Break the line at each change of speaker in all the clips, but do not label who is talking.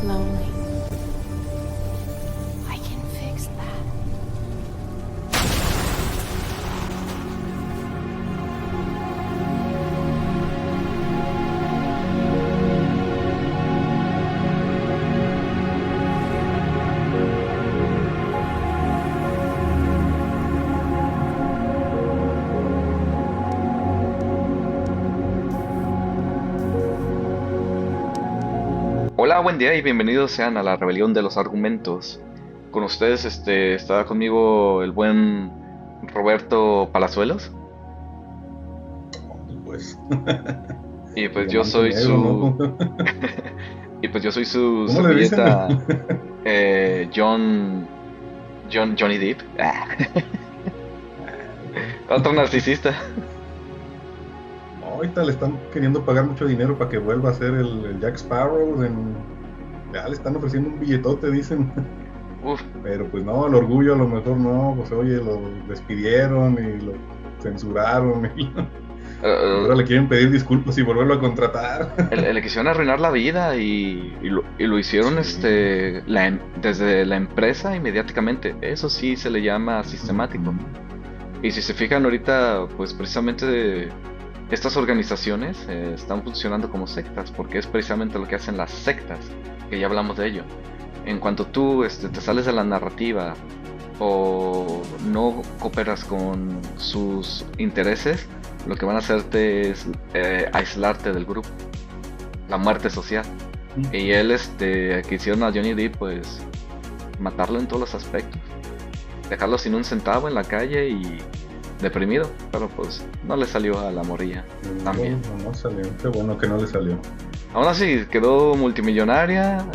lonely. I can fix that.
Hola, buen día y bienvenidos sean a la Rebelión de los Argumentos. Con ustedes está conmigo el buen Roberto Palazuelos
Pues,
y
el
pues yo
diamante
soy
negro,
su
¿no?
y pues yo soy su
¿Cómo le dicen?
servilleta Johnny Depp. Otro narcisista.
Ahorita le están queriendo pagar mucho dinero para que vuelva a ser el Jack Sparrow. Ya le están ofreciendo un billetote, dicen.
Uf,
Pero pues no, el orgullo a lo mejor no. Pues oye, lo despidieron y lo censuraron. Y
eh,
ahora le quieren pedir disculpas y volverlo a contratar.
le quisieron arruinar la vida y lo hicieron
Sí.
desde la empresa y mediáticamente. Eso sí se le llama sistemático. Y si se fijan ahorita, pues precisamente estas organizaciones están funcionando como sectas, porque es precisamente lo que hacen las sectas, que ya hablamos de ello. En cuanto tú te sales de la narrativa o no cooperas con sus intereses, lo que van a hacerte es aislarte del grupo, la muerte social. Y él, que hicieron a Johnny Depp, pues matarlo en todos los aspectos, dejarlo sin un centavo en la calle y deprimido, pero pues no le salió a la morilla también.
No salió. Qué bueno que no le salió.
Aún así quedó multimillonaria,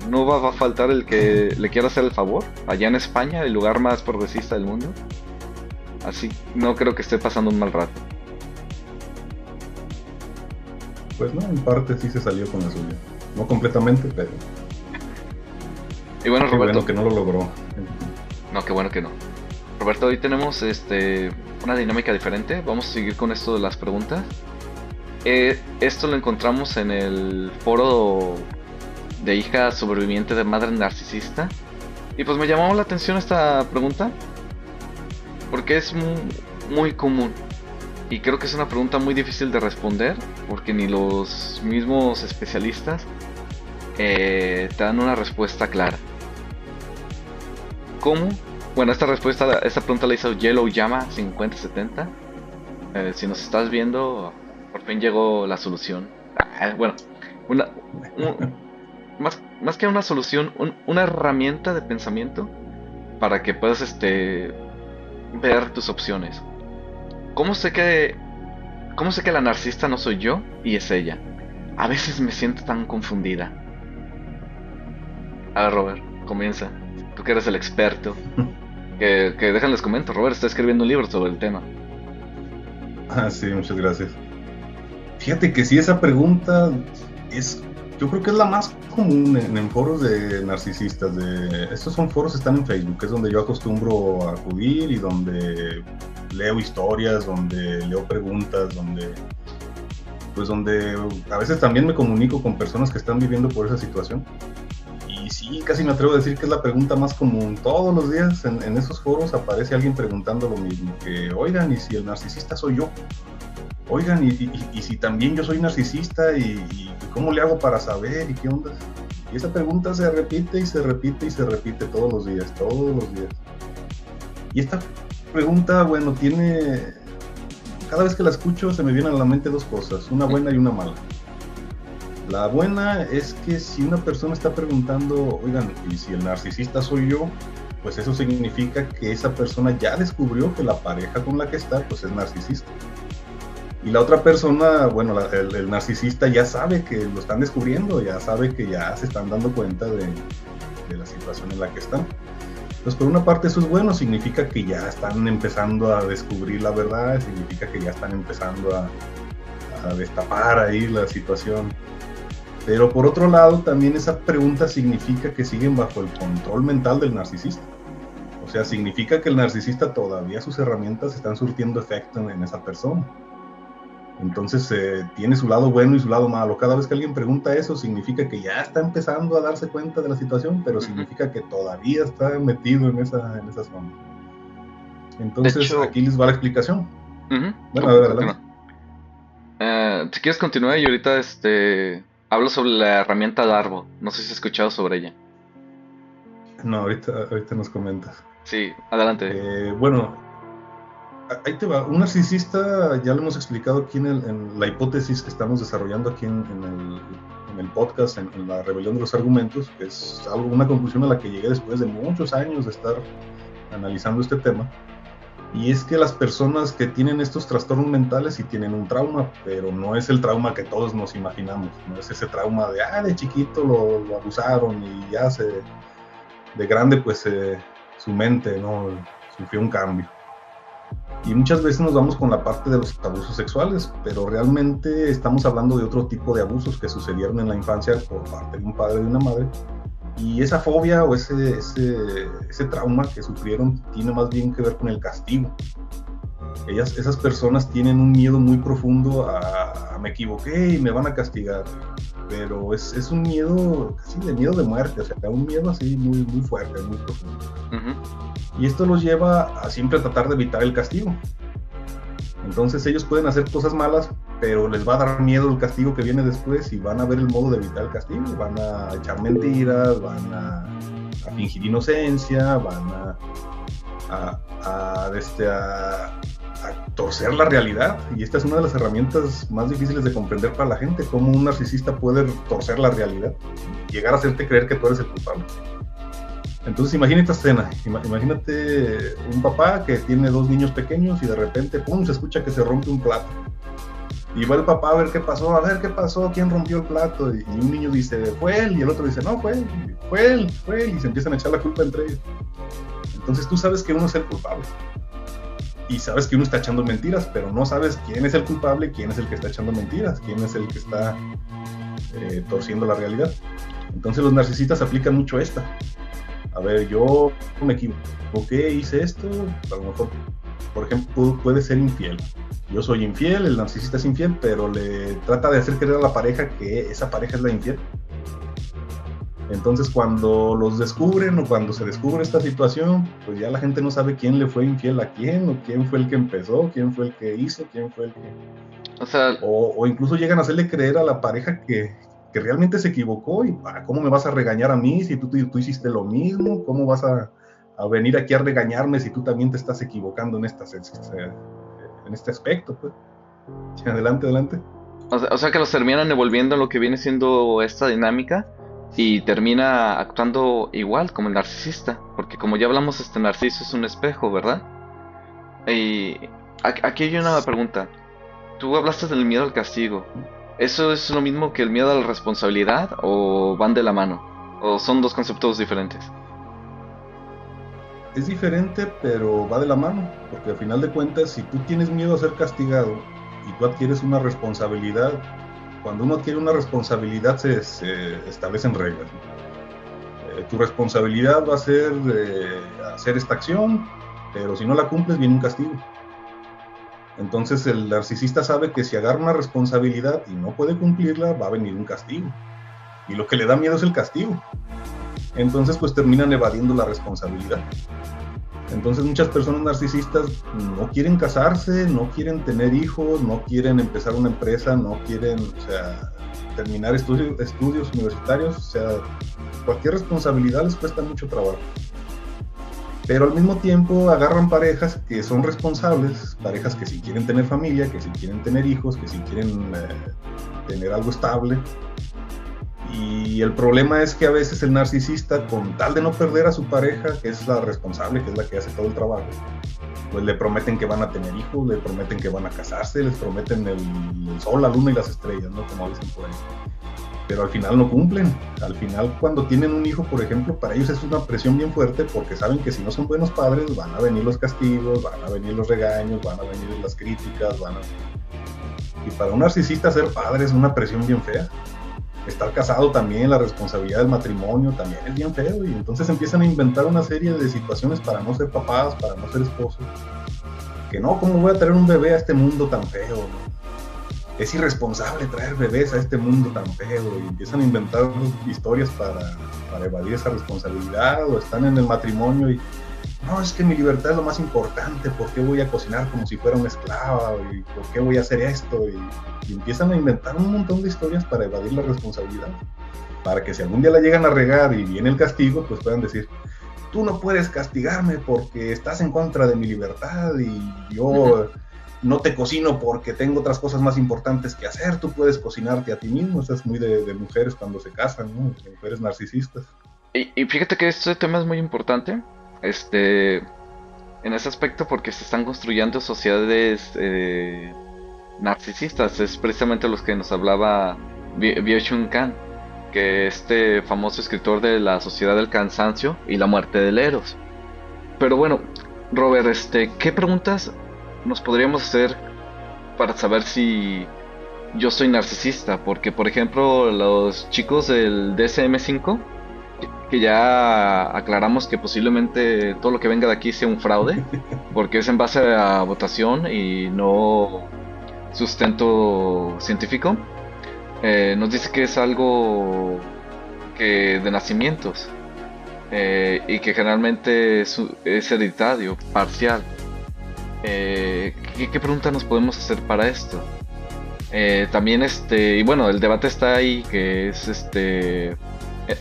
no va a faltar el que le quiera hacer el favor, allá en España, el lugar más progresista del mundo. Así no creo que esté pasando un mal rato.
Pues no, en parte sí se salió con la suya. No completamente, pero
Y bueno,
qué
Roberto,
bueno que no lo logró.
no, qué bueno que no. Roberto, hoy tenemos una dinámica diferente. Vamos a seguir con esto de las preguntas. Esto lo encontramos en el foro de hija sobreviviente de madre narcisista. Y pues me llamó la atención esta pregunta porque es muy común. Y creo que es una pregunta muy difícil de responder porque ni los mismos especialistas te dan una respuesta clara. ¿Cómo? Bueno, esta pregunta la hizo Yellow Llama 5070. Si nos estás viendo, por fin llegó la solución. Bueno, una, un- más que una solución, una herramienta de pensamiento para que puedas ver tus opciones. ¿Cómo sé que, cómo sé que la narcisista no soy yo y es ella? A veces me siento tan confundida. A ver, Robert, comienza. Tú que eres el experto. Que déjenles comento, Robert está escribiendo un libro sobre el tema.
Sí, muchas gracias. Fíjate que sí, esa pregunta yo creo que es la más común en foros de narcisistas. Estos son foros que están en Facebook, es donde yo acostumbro a acudir y donde leo historias, donde leo preguntas, donde a veces también me comunico con personas que están viviendo por esa situación. Y sí, casi me atrevo a decir que es la pregunta más común. Todos los días en esos foros aparece alguien preguntando lo mismo, que oigan, ¿y si el narcisista soy yo? Oigan, y si también yo soy narcisista, y cómo le hago para saber, y qué onda. Y esa pregunta se repite y se repite y se repite todos los días, todos los días. Y esta pregunta, bueno, cada vez que la escucho se me vienen a la mente dos cosas, una buena y una mala. La buena es que si una persona está preguntando, oigan, ¿y si el narcisista soy yo? Pues eso significa que esa persona ya descubrió que la pareja con la que está, pues es narcisista. Y la otra persona, bueno, el narcisista ya sabe que lo están descubriendo, ya sabe que ya se están dando cuenta de la situación en la que están. Entonces, por una parte eso es bueno, significa que ya están empezando a descubrir la verdad, significa que ya están empezando a destapar ahí la situación. Pero por otro lado, también esa pregunta significa que siguen bajo el control mental del narcisista. O sea, significa que el narcisista todavía sus herramientas están surtiendo efecto en esa persona. Entonces tiene su lado bueno y su lado malo. Cada vez que alguien pregunta eso, significa que ya está empezando a darse cuenta de la situación, pero significa que todavía está metido en esa zona. Entonces, hecho, aquí les va la explicación. Bueno, a ver, adelante.
Si quieres continuar, y ahorita hablo sobre la herramienta Darbo. No sé si has escuchado sobre ella.
No, ahorita nos comentas.
Sí, adelante.
Bueno, ahí te va. Un narcisista, ya lo hemos explicado aquí en la hipótesis que estamos desarrollando aquí en el podcast, en la rebelión de los argumentos, que es una conclusión a la que llegué después de muchos años de estar analizando este tema. Y es que las personas que tienen estos trastornos mentales sí tienen un trauma, pero no es el trauma que todos nos imaginamos. No es ese trauma de chiquito lo abusaron y ya de grande pues su mente no sufrió un cambio. Y muchas veces nos vamos con la parte de los abusos sexuales, pero realmente estamos hablando de otro tipo de abusos que sucedieron en la infancia por parte de un padre o de una madre. Y esa fobia o ese trauma que sufrieron tiene más bien que ver con el castigo. Esas personas tienen un miedo muy profundo a me equivoqué y me van a castigar. Pero es un miedo, casi de miedo de muerte, o sea, un miedo así muy, muy fuerte, muy profundo. Y esto los lleva a siempre tratar de evitar el castigo. Entonces ellos pueden hacer cosas malas, pero les va a dar miedo el castigo que viene después y van a ver el modo de evitar el castigo. Van a echar mentiras, van a fingir inocencia, van a torcer la realidad. Y esta es una de las herramientas más difíciles de comprender para la gente, cómo un narcisista puede torcer la realidad, llegar a hacerte creer que tú eres el culpable. Entonces imagínate esta escena, imagínate un papá que tiene 2 niños pequeños y de repente ¡pum!, se escucha que se rompe un plato. Y va el papá a ver qué pasó, quién rompió el plato. Y un niño dice, fue él, y el otro dice, no, fue él, y se empiezan a echar la culpa entre ellos. Entonces tú sabes que uno es el culpable. Y sabes que uno está echando mentiras, pero no sabes quién es el culpable, quién es el que está echando mentiras, quién es el que está torciendo la realidad. Entonces los narcisistas aplican mucho esta. A ver, yo me equivoqué, hice esto, a lo mejor, por ejemplo, puede ser infiel. Yo soy infiel, el narcisista es infiel, pero le trata de hacer creer a la pareja que esa pareja es la infiel. Entonces, cuando los descubren o cuando se descubre esta situación, pues ya la gente no sabe quién le fue infiel a quién, o quién fue el que empezó, quién fue el que hizo, quién fue el que... O incluso llegan a hacerle creer a la pareja que realmente se equivocó y ¿cómo me vas a regañar a mí si tú hiciste lo mismo? ¿Cómo vas a venir aquí a regañarme si tú también te estás equivocando en este aspecto? Pues? Adelante.
O sea que los terminan envolviendo en lo que viene siendo esta dinámica y termina actuando igual como el narcisista, porque como ya hablamos, Narciso es un espejo, ¿verdad? Y aquí hay una pregunta. Tú hablaste del miedo al castigo. ¿Eso es lo mismo que el miedo a la responsabilidad o van de la mano? ¿O son 2 conceptos diferentes?
Es diferente, pero va de la mano, porque al final de cuentas, si tú tienes miedo a ser castigado y tú adquieres una responsabilidad, cuando uno adquiere una responsabilidad se establecen reglas. Tu responsabilidad va a ser hacer esta acción, pero si no la cumples viene un castigo. Entonces el narcisista sabe que si agarra una responsabilidad y no puede cumplirla, va a venir un castigo. Y lo que le da miedo es el castigo. Entonces pues terminan evadiendo la responsabilidad. Entonces muchas personas narcisistas no quieren casarse, no quieren tener hijos, no quieren empezar una empresa, no quieren, terminar estudios universitarios, cualquier responsabilidad les cuesta mucho trabajo. Pero al mismo tiempo agarran parejas que son responsables, parejas que sí quieren tener familia, que sí quieren tener hijos, que sí quieren tener algo estable. Y el problema es que a veces el narcisista, con tal de no perder a su pareja, que es la responsable, que es la que hace todo el trabajo, pues le prometen que van a tener hijos, le prometen que van a casarse, les prometen el sol, la luna y las estrellas, ¿no? Como dicen por ahí. Pero al final no cumplen. Al final, cuando tienen un hijo, por ejemplo, para ellos es una presión bien fuerte, porque saben que si no son buenos padres, van a venir los castigos, van a venir los regaños, van a venir las críticas, Y para un narcisista ser padre es una presión bien fea. Estar casado también, la responsabilidad del matrimonio también es bien feo, y entonces empiezan a inventar una serie de situaciones para no ser papás, para no ser esposos. Que no, ¿cómo voy a traer un bebé a este mundo tan feo? es irresponsable traer bebés a este mundo tan feo, y empiezan a inventar historias para evadir esa responsabilidad, o están en el matrimonio y no, es que mi libertad es lo más importante, ¿por qué voy a cocinar como si fuera una esclava? ¿Y por qué voy a hacer esto? Y empiezan a inventar un montón de historias para evadir la responsabilidad, para que si algún día la llegan a regar y viene el castigo, pues puedan decir, tú no puedes castigarme porque estás en contra de mi libertad y yo no te cocino porque tengo otras cosas más importantes que hacer, tú puedes cocinarte a ti mismo. Eso es muy de mujeres cuando se casan, ¿no? De mujeres narcisistas.
Y fíjate que este tema es muy importante, este, en ese aspecto porque se están construyendo sociedades narcisistas. Es precisamente los que nos hablaba Byung-Chul Han, que este famoso escritor de La Sociedad del Cansancio y la Muerte del Eros. Pero bueno, Robert, ¿qué preguntas nos podríamos hacer para saber si yo soy narcisista? Porque, por ejemplo, los chicos del DSM-5, que ya aclaramos que posiblemente todo lo que venga de aquí sea un fraude, porque es en base a votación y no sustento científico, nos dice que es algo que de nacimientos, y que generalmente es hereditario, parcial. ¿Qué pregunta nos podemos hacer para esto? También y bueno, el debate está ahí, que es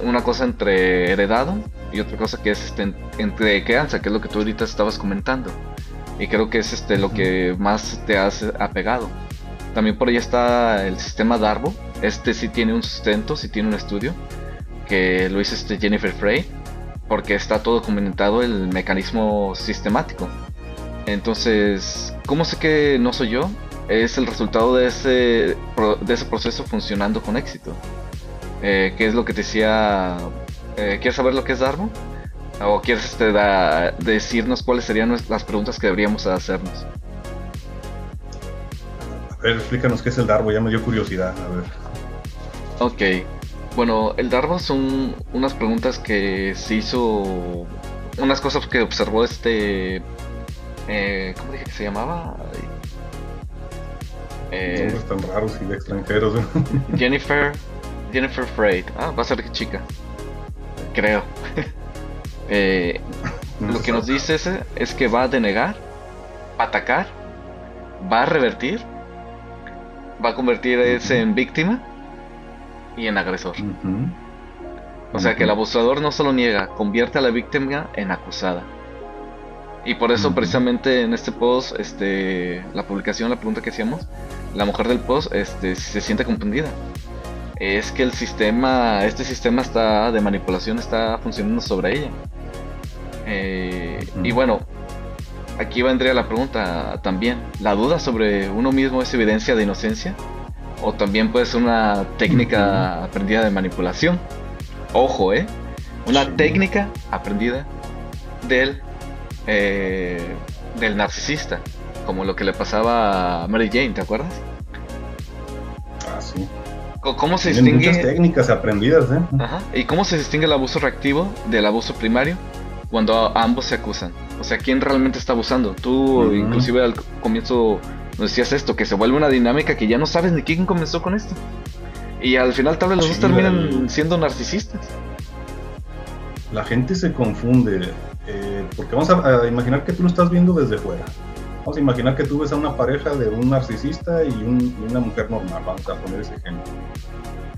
una cosa entre heredado y otra cosa que es entre crianza, que es lo que tú ahorita estabas comentando. Y creo que es lo que más te has apegado. También por ahí está el sistema Darbo. Sí tiene un sustento, sí tiene un estudio que lo hizo Jennifer Frey, porque está todo documentado el mecanismo sistemático. Entonces, ¿cómo sé que no soy yo? Es el resultado de ese proceso funcionando con éxito. ¿Qué es lo que te decía? ¿Quieres saber lo que es Darbo? ¿O quieres decirnos cuáles serían las preguntas que deberíamos hacernos?
A ver, explícanos qué es el Darbo, ya me dio curiosidad, a ver.
Ok, bueno, el Darbo son unas preguntas que se hizo, unas cosas que observó ¿cómo dije que se llamaba?
Nombres tan raros y de extranjeros, ¿no?
Jennifer Frey. Va a ser chica, creo. Lo que nos dice es que va a denegar, va a atacar, va a revertir, va a convertir en víctima y en agresor. O sea que el abusador no solo niega, convierte a la víctima en acusada. Y por eso precisamente en este post, la publicación, la pregunta que hacíamos, la mujer del post se siente confundida. Es que este sistema de manipulación está funcionando sobre ella. Y bueno, aquí vendría la pregunta también. ¿La duda sobre uno mismo es evidencia de inocencia? ¿O también puede ser una técnica aprendida de manipulación? Ojo, una técnica aprendida del narcisista, como lo que le pasaba a Mary Jane, ¿te acuerdas?
Ah, sí.
¿Cómo se
Tienen
distingue?
Muchas técnicas aprendidas,
Ajá. ¿Y cómo se distingue el abuso reactivo del abuso primario cuando ambos se acusan? O sea, ¿quién realmente está abusando? Tú, inclusive al comienzo nos decías esto, que se vuelve una dinámica que ya no sabes ni quién comenzó con esto. Y al final tal vez los dos terminan siendo narcisistas.
La gente se confunde, porque vamos a imaginar que tú lo estás viendo desde fuera. Vamos a imaginar que tú ves a una pareja de un narcisista y una mujer normal, vamos a poner ese ejemplo.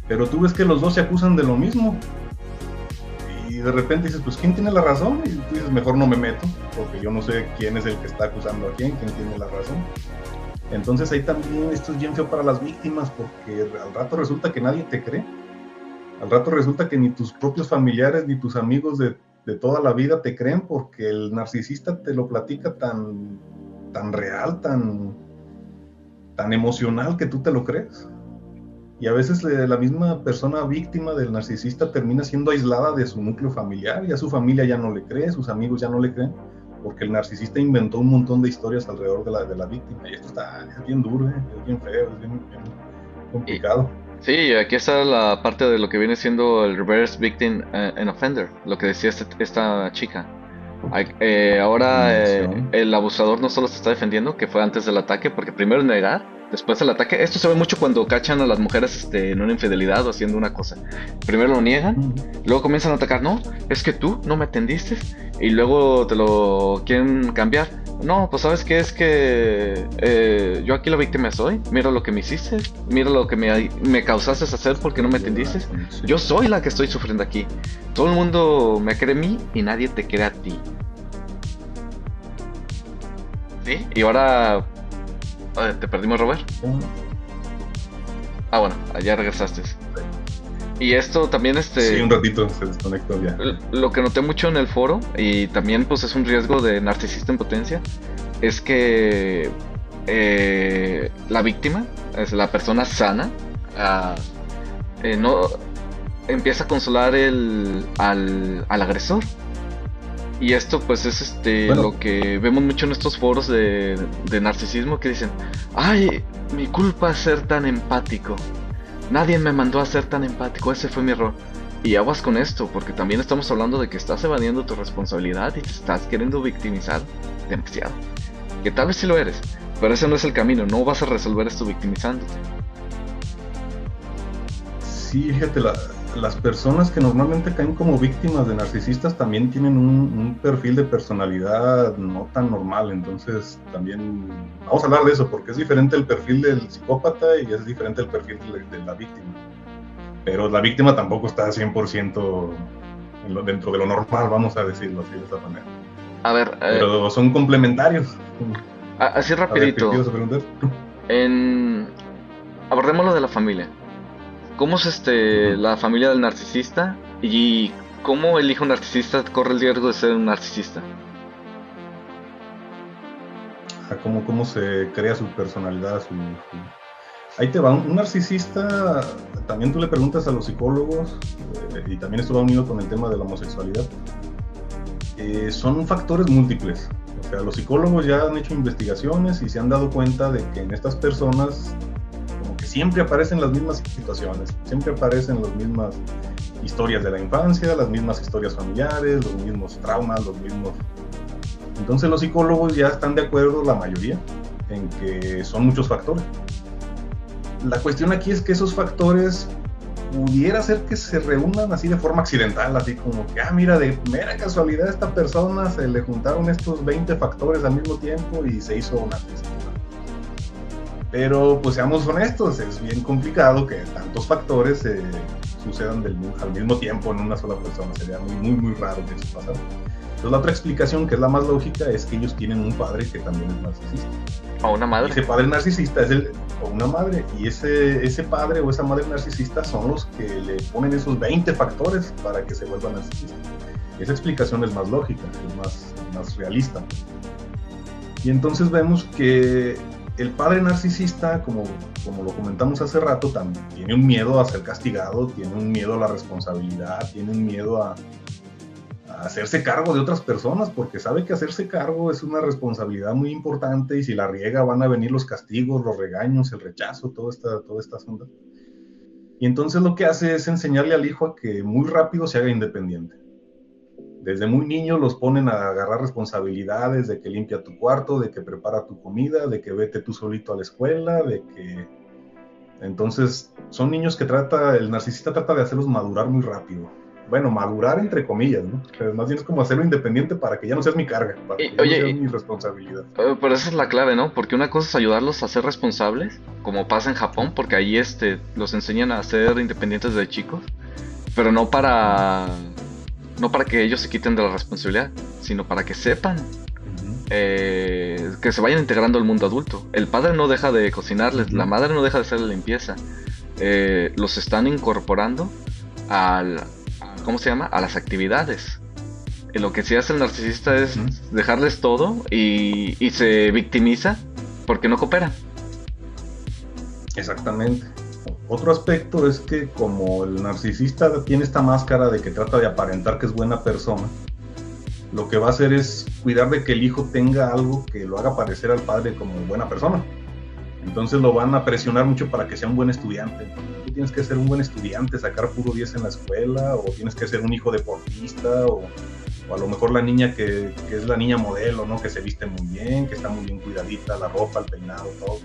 Pero tú ves que los dos se acusan de lo mismo. Y de repente dices, pues ¿quién tiene la razón? Y tú dices, mejor no me meto, porque yo no sé quién es el que está acusando a quién tiene la razón. Entonces ahí también esto es bien feo para las víctimas, porque al rato resulta que nadie te cree. Al rato resulta que ni tus propios familiares ni tus amigos de toda la vida te creen, porque el narcisista te lo platica tan real, tan emocional, que tú te lo crees. Y a veces la misma persona víctima del narcisista termina siendo aislada de su núcleo familiar. Ya su familia ya no le cree, sus amigos ya no le creen, porque el narcisista inventó un montón de historias alrededor de la víctima. Y esto es bien duro, es bien feo, es bien complicado.
Sí, aquí está la parte de lo que viene siendo el reverse victim and offender, lo que decía esta chica. Ahora el abusador no solo se está defendiendo, que fue antes del ataque, porque primero es negar, después del ataque. Esto se ve mucho cuando cachan a las mujeres en una infidelidad o haciendo una cosa. Primero lo niegan,
Ujú.
luego comienzan a atacar. No, es que tú no me atendiste. Y luego te lo quieren cambiar. No, pues sabes qué es que yo aquí la víctima soy. Mira lo que me hiciste. Mira lo que me causaste hacer porque no me atendiste. Yo soy la que estoy sufriendo aquí. Todo el mundo me cree a mí y nadie te cree a ti. ¿Sí? Y ahora... ¿te perdimos, Robert? Ah, bueno, ya regresaste. Y esto también,
Sí, un ratito se desconectó ya.
lo que noté mucho en el foro, y también pues es un riesgo de narcisista en potencia, es que la víctima, es la persona sana, ah, no empieza a consolar al agresor. Y esto pues es
Bueno,
lo que vemos mucho en estos foros de narcisismo que dicen, ay, mi culpa es ser tan empático. Nadie me mandó a ser tan empático, ese fue mi error. Y aguas con esto, porque también estamos hablando de que estás evadiendo tu responsabilidad y te estás queriendo victimizar demasiado. Que tal vez sí lo eres, pero ese no es el camino, no vas a resolver esto victimizándote.
sí, fíjate, las personas que normalmente caen como víctimas de narcisistas también tienen un perfil de personalidad no tan normal, entonces también vamos a hablar de eso, porque es diferente el perfil del psicópata y es diferente el perfil de la víctima. Pero la víctima tampoco está 100% dentro de lo normal, vamos a decirlo así de esa manera.
A ver,
Pero son complementarios.
así
A ver, ¿qué
rapidito,
ibas a preguntar?
en... abordemos lo de la familia. ¿Cómo es
Ujú.
la familia del narcisista y cómo el hijo narcisista corre el riesgo de ser un narcisista?
Cómo se crea su personalidad, Ahí te va, un narcisista, también tú le preguntas a los psicólogos, y también esto va unido con el tema de la homosexualidad, son factores múltiples. O sea, los psicólogos ya han hecho investigaciones y se han dado cuenta de que en estas personas como que siempre aparecen las mismas situaciones, siempre aparecen las mismas historias de la infancia, las mismas historias familiares, los mismos traumas, los mismos... Entonces los psicólogos ya están de acuerdo, la mayoría, en que son muchos factores. La cuestión aquí es que esos factores pudiera ser que se reúnan así de forma accidental, así como que, mira, de mera casualidad a esta persona se le juntaron estos 20 factores al mismo tiempo y se hizo una artista. Pero pues seamos honestos, es bien complicado que tantos factores sucedan al mismo tiempo en una sola persona, sería muy raro que eso pasara. Entonces la otra explicación, que es la más lógica, es que ellos tienen un padre que también es narcisista.
¿A una
Y
madre?
ese padre narcisista o una madre, y ese padre o esa madre narcisista son los que le ponen esos 20 factores para que se vuelva narcisista. Esa explicación es más lógica, es más realista. Y entonces vemos que el padre narcisista, como lo comentamos hace rato, también tiene un miedo a ser castigado, tiene un miedo a la responsabilidad, tiene un miedo a hacerse cargo de otras personas, porque sabe que hacerse cargo es una responsabilidad muy importante y si la riega van a venir los castigos, los regaños, el rechazo, toda esta onda. Y entonces lo que hace es enseñarle al hijo a que muy rápido se haga independiente. Desde muy niño los ponen a agarrar responsabilidades de que limpia tu cuarto, de que prepara tu comida, de que vete tú solito a la escuela, de que... Entonces son niños que el narcisista trata de hacerlos madurar muy rápido. Bueno, madurar entre comillas, ¿no? Pero más bien es como hacerlo independiente para que ya no seas mi carga, para que ya no seas
Oye,
mi responsabilidad.
pero esa es la clave, ¿no? Porque una cosa es ayudarlos a ser responsables, como pasa en Japón, porque ahí los enseñan a ser independientes de chicos, pero no para que ellos se quiten de la responsabilidad, sino para que sepan que se vayan integrando al mundo adulto. El padre no deja de cocinarles, la madre no deja de hacer la limpieza. Los están incorporando al, ¿cómo se llama? A las actividades. Y lo que sí hace el narcisista es dejarles todo y se victimiza porque no cooperan.
Exactamente. Otro aspecto es que como el narcisista tiene esta máscara de que trata de aparentar que es buena persona, lo que va a hacer es cuidar de que el hijo tenga algo que lo haga parecer al padre como buena persona. Entonces lo van a presionar mucho para que sea un buen estudiante. Tú tienes que ser un buen estudiante, sacar puro 10 en la escuela, o tienes que ser un hijo deportista, o a lo mejor la niña que es la niña modelo, ¿no? Que se viste muy bien, que está muy bien cuidadita, la ropa, el peinado, todo.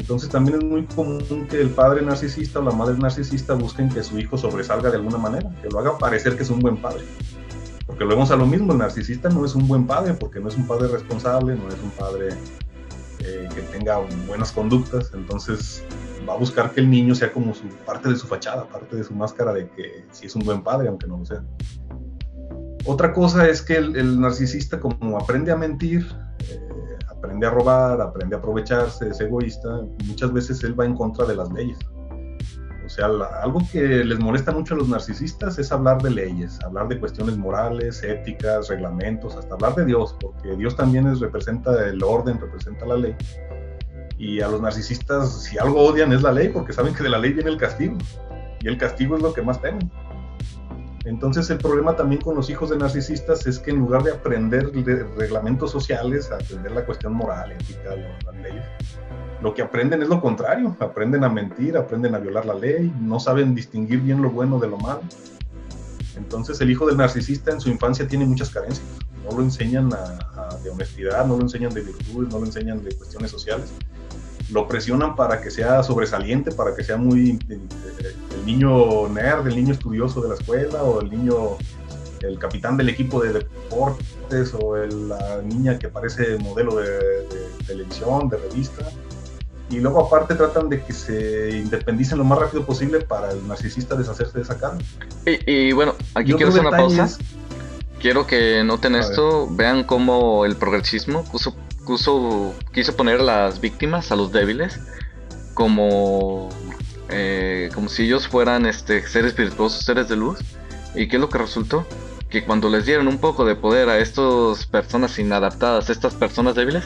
Entonces también es muy común que el padre narcisista o la madre narcisista busquen que su hijo sobresalga de alguna manera, que lo haga parecer que es un buen padre. Porque luego a lo mismo, el narcisista no es un buen padre, porque no es un padre responsable, no es un padre que tenga buenas conductas, entonces va a buscar que el niño sea como parte de su fachada, parte de su máscara de que sí es un buen padre, aunque no lo sea. Otra cosa es que el narcisista, como aprende a mentir, aprende a robar, aprende a aprovecharse, es egoísta, muchas veces él va en contra de las leyes. O sea, algo que les molesta mucho a los narcisistas es hablar de leyes, hablar de cuestiones morales, éticas, reglamentos, hasta hablar de Dios, porque Dios también representa el orden, representa la ley. Y a los narcisistas, si algo odian es la ley, porque saben que de la ley viene el castigo, y el castigo es lo que más temen. Entonces el problema también con los hijos de narcisistas es que en lugar de aprender reglamentos sociales, aprender la cuestión moral, ética, las leyes, lo que aprenden es lo contrario, aprenden a mentir, aprenden a violar la ley, no saben distinguir bien lo bueno de lo malo. Entonces el hijo del narcisista en su infancia tiene muchas carencias, no lo enseñan de honestidad, no lo enseñan de virtudes, no lo enseñan de cuestiones sociales, lo presionan para que sea sobresaliente, para que sea muy el niño nerd, el niño estudioso de la escuela, o el capitán del equipo de deportes, o la niña que parece modelo de televisión, de revista. Y luego aparte tratan de que se independicen lo más rápido posible para el narcisista deshacerse de esa carga.
Y bueno, aquí quiero hacer una pausa. Quiero que noten esto, vean cómo el progresismo quiso poner a las víctimas, a los débiles, como si ellos fueran seres virtuosos, seres de luz. ¿Y qué es lo que resultó? Que cuando les dieron un poco de poder a estas personas inadaptadas, estas personas débiles,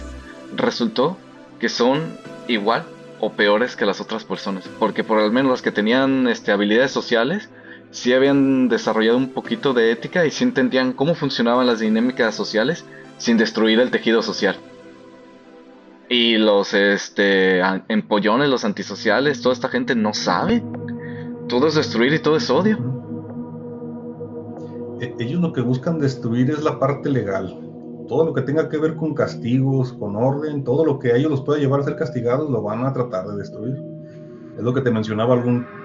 resultó que son igual o peores que las otras personas, porque por al menos las que tenían habilidades sociales sí habían desarrollado un poquito de ética y sí entendían cómo funcionaban las dinámicas sociales sin destruir el tejido social. Y los empollones, los antisociales, toda esta gente no sabe. Todo es destruir y todo es odio.
Ellos lo que buscan destruir es la parte legal. Todo lo que tenga que ver con castigos, con orden, todo lo que a ellos los pueda llevar a ser castigados, lo van a tratar de destruir. Es lo que te mencionaba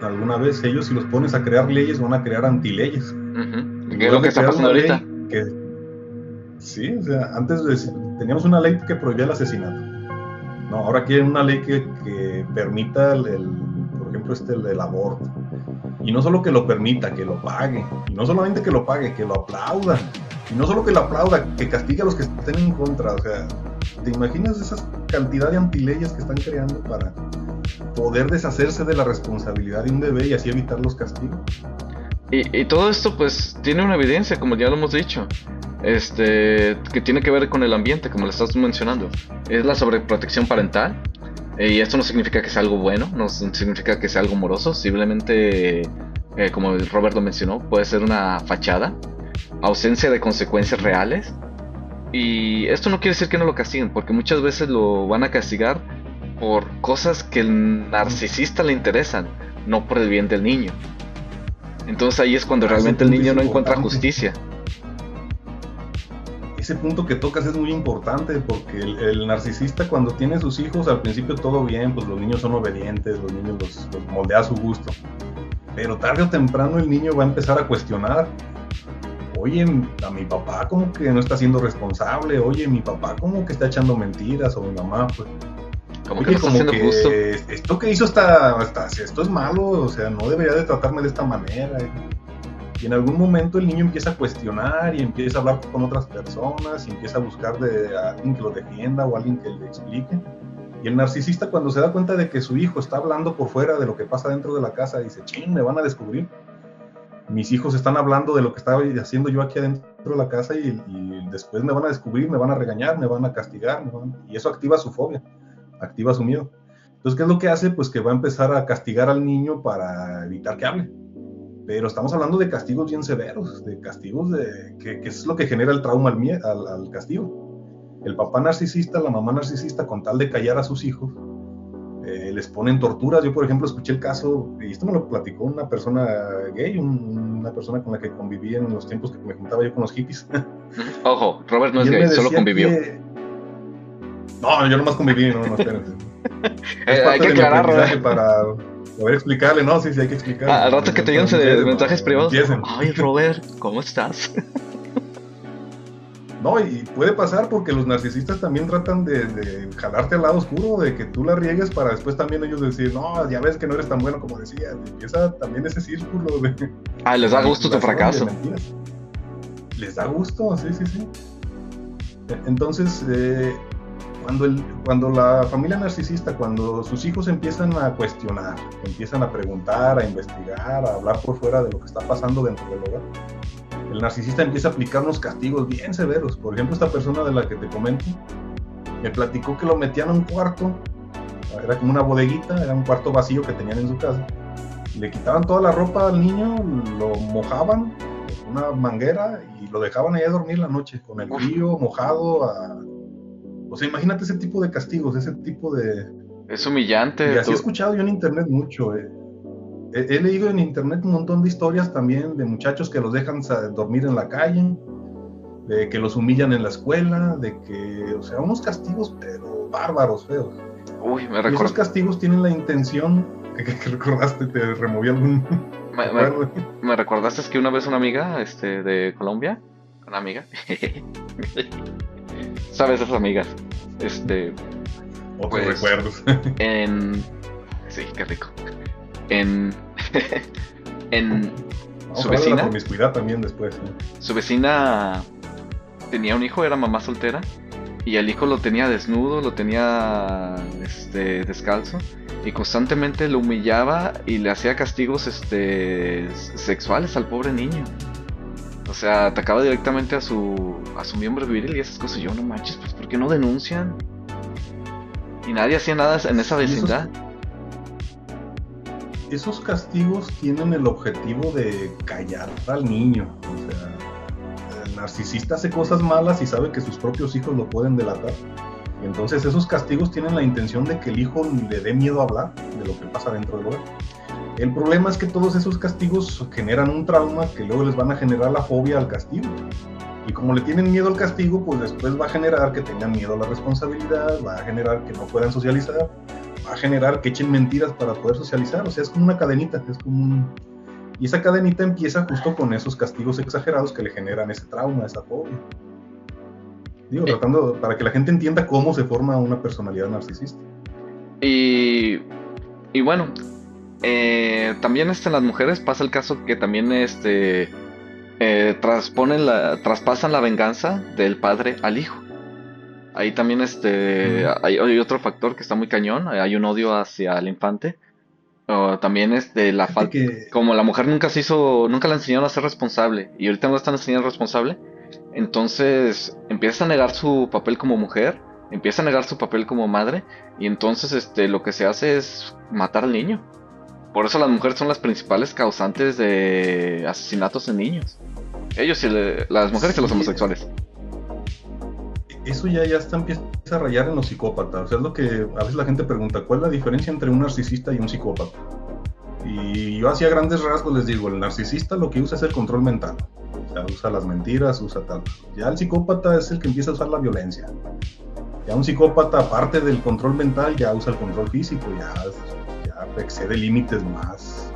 alguna vez. Ellos, si los pones a crear leyes, van a crear antileyes.
Uh-huh. ¿Qué es lo que está pasando ahorita?
Sí, o sea, antes teníamos una ley que prohibía el asesinato. No, ahora quieren una ley que permita, por ejemplo, el aborto. Y no solo que lo permita, que lo pague. Y no solamente que lo pague, que lo aplauda. Y no solo que lo aplauda, que castigue a los que estén en contra. O sea, ¿te imaginas esa cantidad de antileyes que están creando para poder deshacerse de la responsabilidad de un bebé y así evitar los castigos?
Y todo esto pues tiene una evidencia, como ya lo hemos dicho, que tiene que ver con el ambiente, como lo estás mencionando. Es la sobreprotección parental. Y esto no significa que sea algo bueno, no significa que sea algo moroso, simplemente, como Robert lo mencionó, puede ser una fachada, ausencia de consecuencias reales. Y esto no quiere decir que no lo castiguen, porque muchas veces lo van a castigar por cosas que al narcisista le interesan, no por el bien del niño. Entonces ahí es cuando realmente el niño no encuentra justicia.
Ese punto que tocas es muy importante, porque el narcisista, cuando tiene sus hijos, al principio todo bien, pues los niños son obedientes, los niños los moldea a su gusto, pero tarde o temprano el niño va a empezar a cuestionar. Oye, a mi papá como que no está siendo responsable, oye, mi papá como que está echando mentiras, o mi mamá, pues,
como que no está haciendo justo.
Esto que hizo esto es malo, o sea, no debería de tratarme de esta manera. Y en algún momento el niño empieza a cuestionar y empieza a hablar con otras personas y empieza a buscar de alguien que lo defienda o alguien que le explique. Y el narcisista, cuando se da cuenta de que su hijo está hablando por fuera de lo que pasa dentro de la casa, dice, ching, me van a descubrir. Mis hijos están hablando de lo que estaba haciendo yo aquí adentro de la casa y después me van a descubrir, me van a regañar, me van a castigar, y eso activa su fobia, activa su miedo. Entonces, ¿qué es lo que hace? Pues que va a empezar a castigar al niño para evitar que hable. Pero estamos hablando de castigos bien severos, de castigos que es lo que genera el trauma al castigo. El papá narcisista, la mamá narcisista, con tal de callar a sus hijos, les ponen torturas. Yo, por ejemplo, escuché el caso, y esto me lo platicó una persona gay, una persona con la que conviví en los tiempos que me juntaba yo con los hippies.
Ojo, Robert no es gay, solo convivió.
No, yo nomás conviví, no, espérense. Es
Hay
parte
que
de mi
aclarar,
aprendizaje
Robert.
para poder explicarle, no, sí, sí hay que explicarle.
Al rato que te digan mensajes
Cuando
privados.
empiecen.
Ay, Robert, ¿cómo estás?
No, y puede pasar porque los narcisistas también tratan de jalarte al lado oscuro, de que tú la riegues para después también ellos decir, no, ya ves que no eres tan bueno como decías. Y empieza también ese círculo
Les
de
da gusto tu
manipulación y de
fracaso.
mentiras. Les da gusto, sí, sí, sí. Entonces, cuando la familia narcisista, cuando sus hijos empiezan a cuestionar, empiezan a preguntar, a investigar, a hablar por fuera de lo que está pasando dentro del hogar, el narcisista empieza a aplicar unos castigos bien severos. Por ejemplo, esta persona de la que te comento, me platicó que lo metían a un cuarto, era como una bodeguita, era un cuarto vacío que tenían en su casa. Le quitaban toda la ropa al niño, lo mojaban con una manguera y lo dejaban ahí a dormir la noche, con el frío, mojado. O sea, imagínate ese tipo de castigos, ese tipo de...
Es humillante.
Y así he escuchado yo en internet mucho. He leído en internet un montón de historias también de muchachos que los dejan dormir en la calle, de que los humillan en la escuela, de que, o sea, unos castigos pero bárbaros, feos.
Uy, me
Y esos
recuerdo.
castigos tienen la intención, que recordaste, te removí algún recuerdo.
Me recordaste que una vez una amiga, de Colombia, una amiga, sabes esas amigas,
Otros
pues,
recuerdos.
sí, qué rico, en, en
Vamos
su
a hablar de la
vecina,
promiscuidad también después.
su vecina tenía un hijo, era mamá soltera, y el hijo lo tenía desnudo, lo tenía, descalzo, y constantemente lo humillaba y le hacía castigos, sexuales al pobre niño. O sea, atacaba directamente a su miembro viril y esas cosas. Yo, no manches, pues ¿por qué no denuncian? Y nadie hacía nada en esa vecindad.
Esos castigos tienen el objetivo de callar al niño. O sea, el narcisista hace cosas malas y sabe que sus propios hijos lo pueden delatar. Y entonces esos castigos tienen la intención de que el hijo le dé miedo a hablar de lo que pasa dentro del hogar. El problema es que todos esos castigos generan un trauma que luego les van a generar la fobia al castigo. Y como le tienen miedo al castigo, pues después va a generar que tengan miedo a la responsabilidad, va a generar que no puedan socializar, va a generar que echen mentiras para poder socializar. O sea, es como una cadenita, es como y esa cadenita empieza justo con esos castigos exagerados que le generan ese trauma, esa fobia. Digo, tratando para que la gente entienda cómo se forma una personalidad narcisista.
Y bueno, también en las mujeres pasa el caso que también traspasan la venganza del padre al hijo. Ahí también hay otro factor que está muy cañón, hay un odio hacia el infante. También la falta,
Que
como la mujer nunca la enseñaron a ser responsable y ahorita no la están enseñando responsable, entonces empieza a negar su papel como mujer, empieza a negar su papel como madre y entonces lo que se hace es matar al niño. Por eso las mujeres son las principales causantes de asesinatos en niños. Ellos y las mujeres y los homosexuales.
eso ya empieza a rayar en los psicópatas. O sea, es lo que a veces la gente pregunta, ¿cuál es la diferencia entre un narcisista y un psicópata? Y yo así a grandes rasgos les digo, el narcisista lo que usa es el control mental. O sea, usa las mentiras, usa tal. Ya el psicópata es el que empieza a usar la violencia. Ya un psicópata, aparte del control mental, ya usa el control físico, ya excede límites más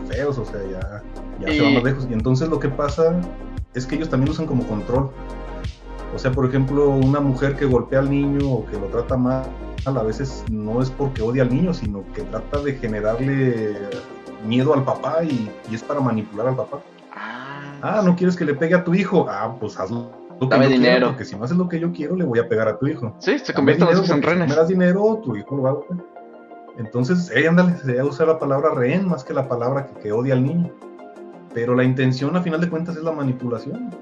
feos, o sea, ya se va más lejos. Y entonces lo que pasa es que ellos también lo usan como control. O sea, por ejemplo, una mujer que golpea al niño o que lo trata mal, a veces no es porque odia al niño, sino que trata de generarle miedo al papá y es para manipular al papá. ¿No quieres que le pegue a tu hijo? Pues hazlo.
Dame dinero.
Quiero, porque si no haces lo que yo quiero, le voy a pegar a tu hijo.
Sí, se convierten los hijos en rehenes.
Si me das dinero, tu hijo lo va a golpear. Entonces, ándale, se usa la palabra rehén más que la palabra que odia al niño. Pero la intención, a final de cuentas, es la manipulación.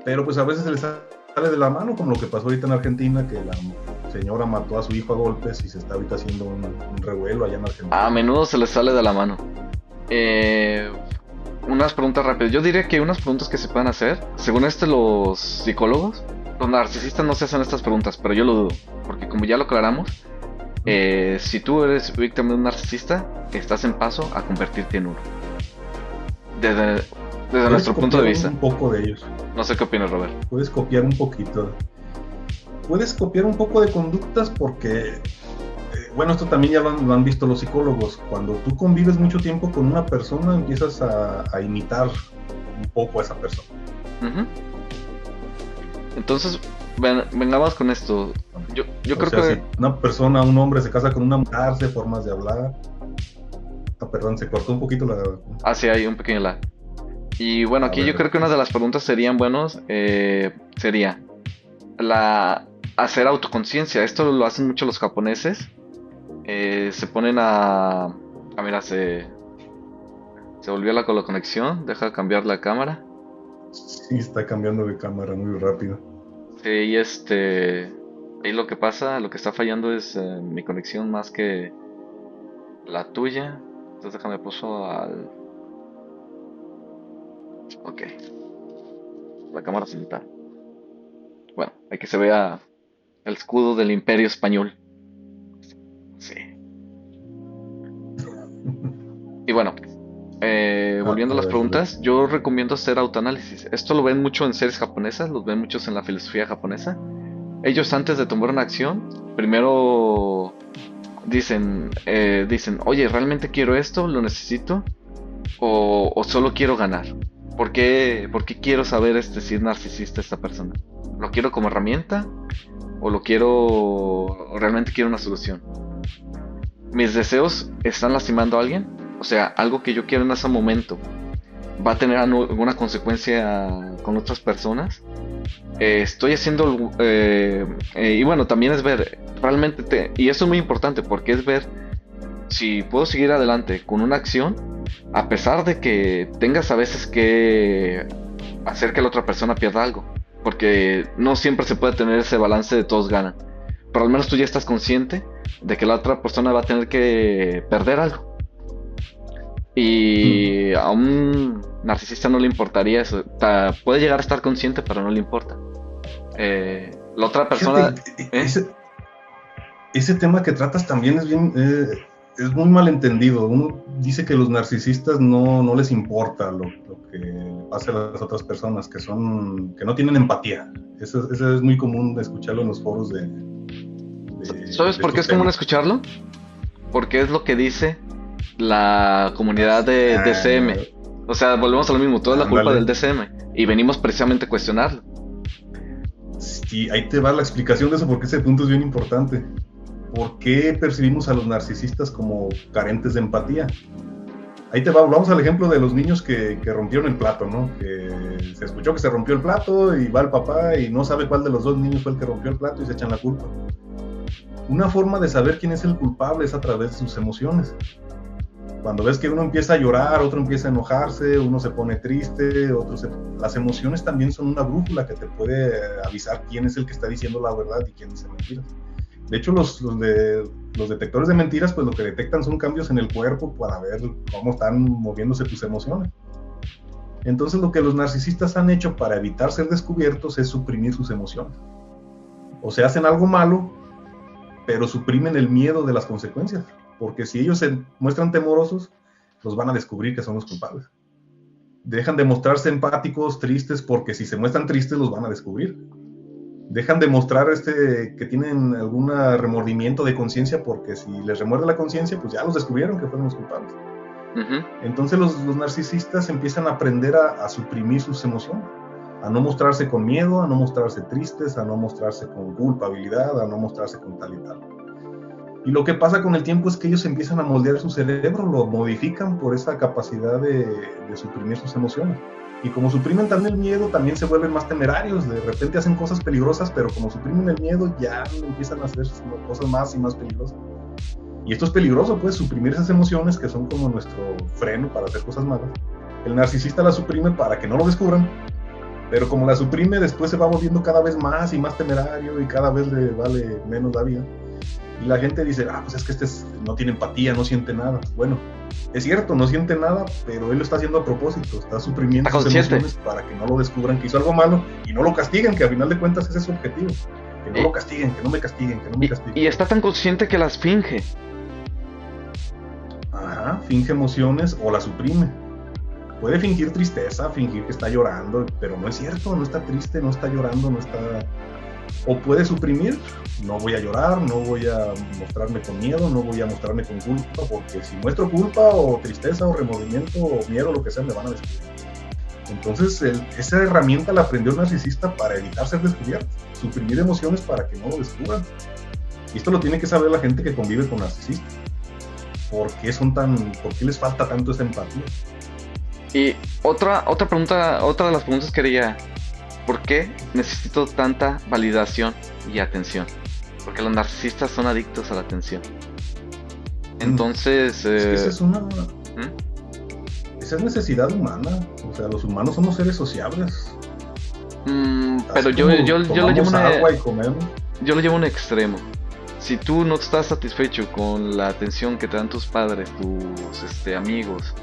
Pero pues a veces se les sale de la mano, como lo que pasó ahorita en Argentina, que la señora mató a su hijo a golpes y se está ahorita haciendo un revuelo allá en Argentina.
A menudo se les sale de la mano. Unas preguntas rápidas. Yo diría que unas preguntas que se pueden hacer, según los psicólogos, los narcisistas no se hacen estas preguntas, pero yo lo dudo, porque como ya lo aclaramos, si tú eres víctima de un narcisista, estás en paso a convertirte en uno. Desde nuestro punto de vista.
Un poco de ellos.
No sé qué opinas, Robert.
Puedes copiar un poquito. puedes copiar un poco de conductas porque, bueno, esto también ya lo han visto los psicólogos. Cuando tú convives mucho tiempo con una persona, empiezas a imitar un poco a esa persona.
Ujú. Entonces, vengamos con esto. Yo creo
sea,
que...
si una persona, un hombre se casa con una mujer, de formas de hablar. Ah, perdón, se cortó un poquito la...
Ah, sí, hay un pequeño lag. Y bueno,
A
aquí yo
ver,
creo que una de las preguntas serían buenos, sería la hacer autoconciencia. Esto lo hacen mucho los japoneses. Se ponen a mira, se volvió la conexión. Deja cambiar la cámara.
sí, está cambiando de cámara muy rápido.
Sí, y ahí lo que pasa, lo que está fallando es mi conexión más que la tuya. Entonces déjame puso al... Ok, la cámara simultánea. Bueno, aquí se vea el escudo del Imperio Español. Sí. Y bueno, volviendo a
A
las
ver,
preguntas, yo recomiendo hacer autoanálisis. Esto lo ven mucho en series japonesas, lo ven muchos en la filosofía japonesa. Ellos antes de tomar una acción, primero dicen, oye, ¿realmente quiero esto? ¿Lo necesito? ¿O solo quiero ganar? ¿Por qué quiero saber si es narcisista esta persona? ¿Lo quiero como herramienta? ¿O realmente quiero una solución? ¿Mis deseos están lastimando a alguien? O sea, algo que yo quiero en ese momento va a tener alguna consecuencia con otras personas. Estoy haciendo... y bueno, también es ver, realmente, y eso es muy importante porque es ver si puedo seguir adelante con una acción, a pesar de que tengas a veces que hacer que la otra persona pierda algo. Porque no siempre se puede tener ese balance de todos ganan. Pero al menos tú ya estás consciente de que la otra persona va a tener que perder algo. Y a un narcisista no le importaría eso. Puede llegar a estar consciente, pero no le importa. La otra persona...
Fíjate, ese tema que tratas también es bien... es muy malentendido. Uno dice que los narcisistas no les importa lo que pase a las otras personas, que no tienen empatía. Eso es muy común de escucharlo en los foros de
¿Sabes por qué es común escucharlo? Porque es lo que dice la comunidad de DCM. O sea, volvemos a lo mismo, toda la culpa del DCM. Y venimos precisamente a cuestionarlo.
Sí, ahí te va la explicación de eso, porque ese punto es bien importante. ¿Por qué percibimos a los narcisistas como carentes de empatía? Ahí te va, vamos al ejemplo de los niños que rompieron el plato, ¿no? Que se escuchó que se rompió el plato y va el papá y no sabe cuál de los dos niños fue el que rompió el plato y se echan la culpa. Una forma de saber quién es el culpable es a través de sus emociones. Cuando ves que uno empieza a llorar, otro empieza a enojarse, uno se pone triste, las emociones también son una brújula que te puede avisar quién es el que está diciendo la verdad y quién dice mentiras. De hecho, los detectores de mentiras, pues lo que detectan son cambios en el cuerpo para ver cómo están moviéndose tus emociones. Entonces, lo que los narcisistas han hecho para evitar ser descubiertos es suprimir sus emociones. O sea, hacen algo malo, pero suprimen el miedo de las consecuencias. Porque si ellos se muestran temorosos, los van a descubrir que son los culpables. Dejan de mostrarse empáticos, tristes, porque si se muestran tristes, los van a descubrir. Dejan de mostrar que tienen algún remordimiento de conciencia, porque si les remuerde la conciencia, pues ya los descubrieron que fueron los culpables. Uh-huh. Entonces los narcisistas empiezan a aprender a suprimir sus emociones, a no mostrarse con miedo, a no mostrarse tristes, a no mostrarse con culpabilidad, a no mostrarse con tal y tal. Y lo que pasa con el tiempo es que ellos empiezan a moldear su cerebro, lo modifican por esa capacidad de suprimir sus emociones. Y como suprimen también el miedo, también se vuelven más temerarios. De repente hacen cosas peligrosas, pero como suprimen el miedo, ya empiezan a hacer cosas más y más peligrosas. Y esto es peligroso, pues, suprimir esas emociones que son como nuestro freno para hacer cosas malas. El narcisista las suprime para que no lo descubran, pero como la suprime, después se va volviendo cada vez más y más temerario y cada vez le vale menos la vida. Y la gente dice, pues es que no tiene empatía, no siente nada. Bueno, es cierto, no siente nada, pero él lo está haciendo a propósito, está suprimiendo sus emociones para que no lo descubran que hizo algo malo y no lo castiguen, que a final de cuentas ese es su objetivo. Que no lo castiguen, que no me castiguen, que no me castiguen.
Y está tan consciente que las finge.
Ajá, finge emociones o las suprime. Puede fingir tristeza, fingir que está llorando, pero no es cierto, no está triste, no está llorando, no está O puede suprimir, no voy a llorar, no voy a mostrarme con miedo, no voy a mostrarme con culpa, porque si muestro culpa o tristeza o remordimiento o miedo, lo que sea, me van a descubrir. Entonces, esa herramienta la aprendió el narcisista para evitar ser descubierto, suprimir emociones para que no lo descubran. Y esto lo tiene que saber la gente que convive con narcisistas. ¿Por qué les falta tanto esa empatía?
Y otra pregunta, otra de las preguntas que haría, ¿por qué necesito tanta validación y atención? Porque los narcisistas son adictos a la atención. Entonces...
Es que esa es esa es necesidad humana. O sea, los humanos somos seres sociables.
Pero yo le llevo
agua y comemos.
Yo lo llevo a un extremo. Si tú no estás satisfecho con la atención que te dan tus padres, tus amigos,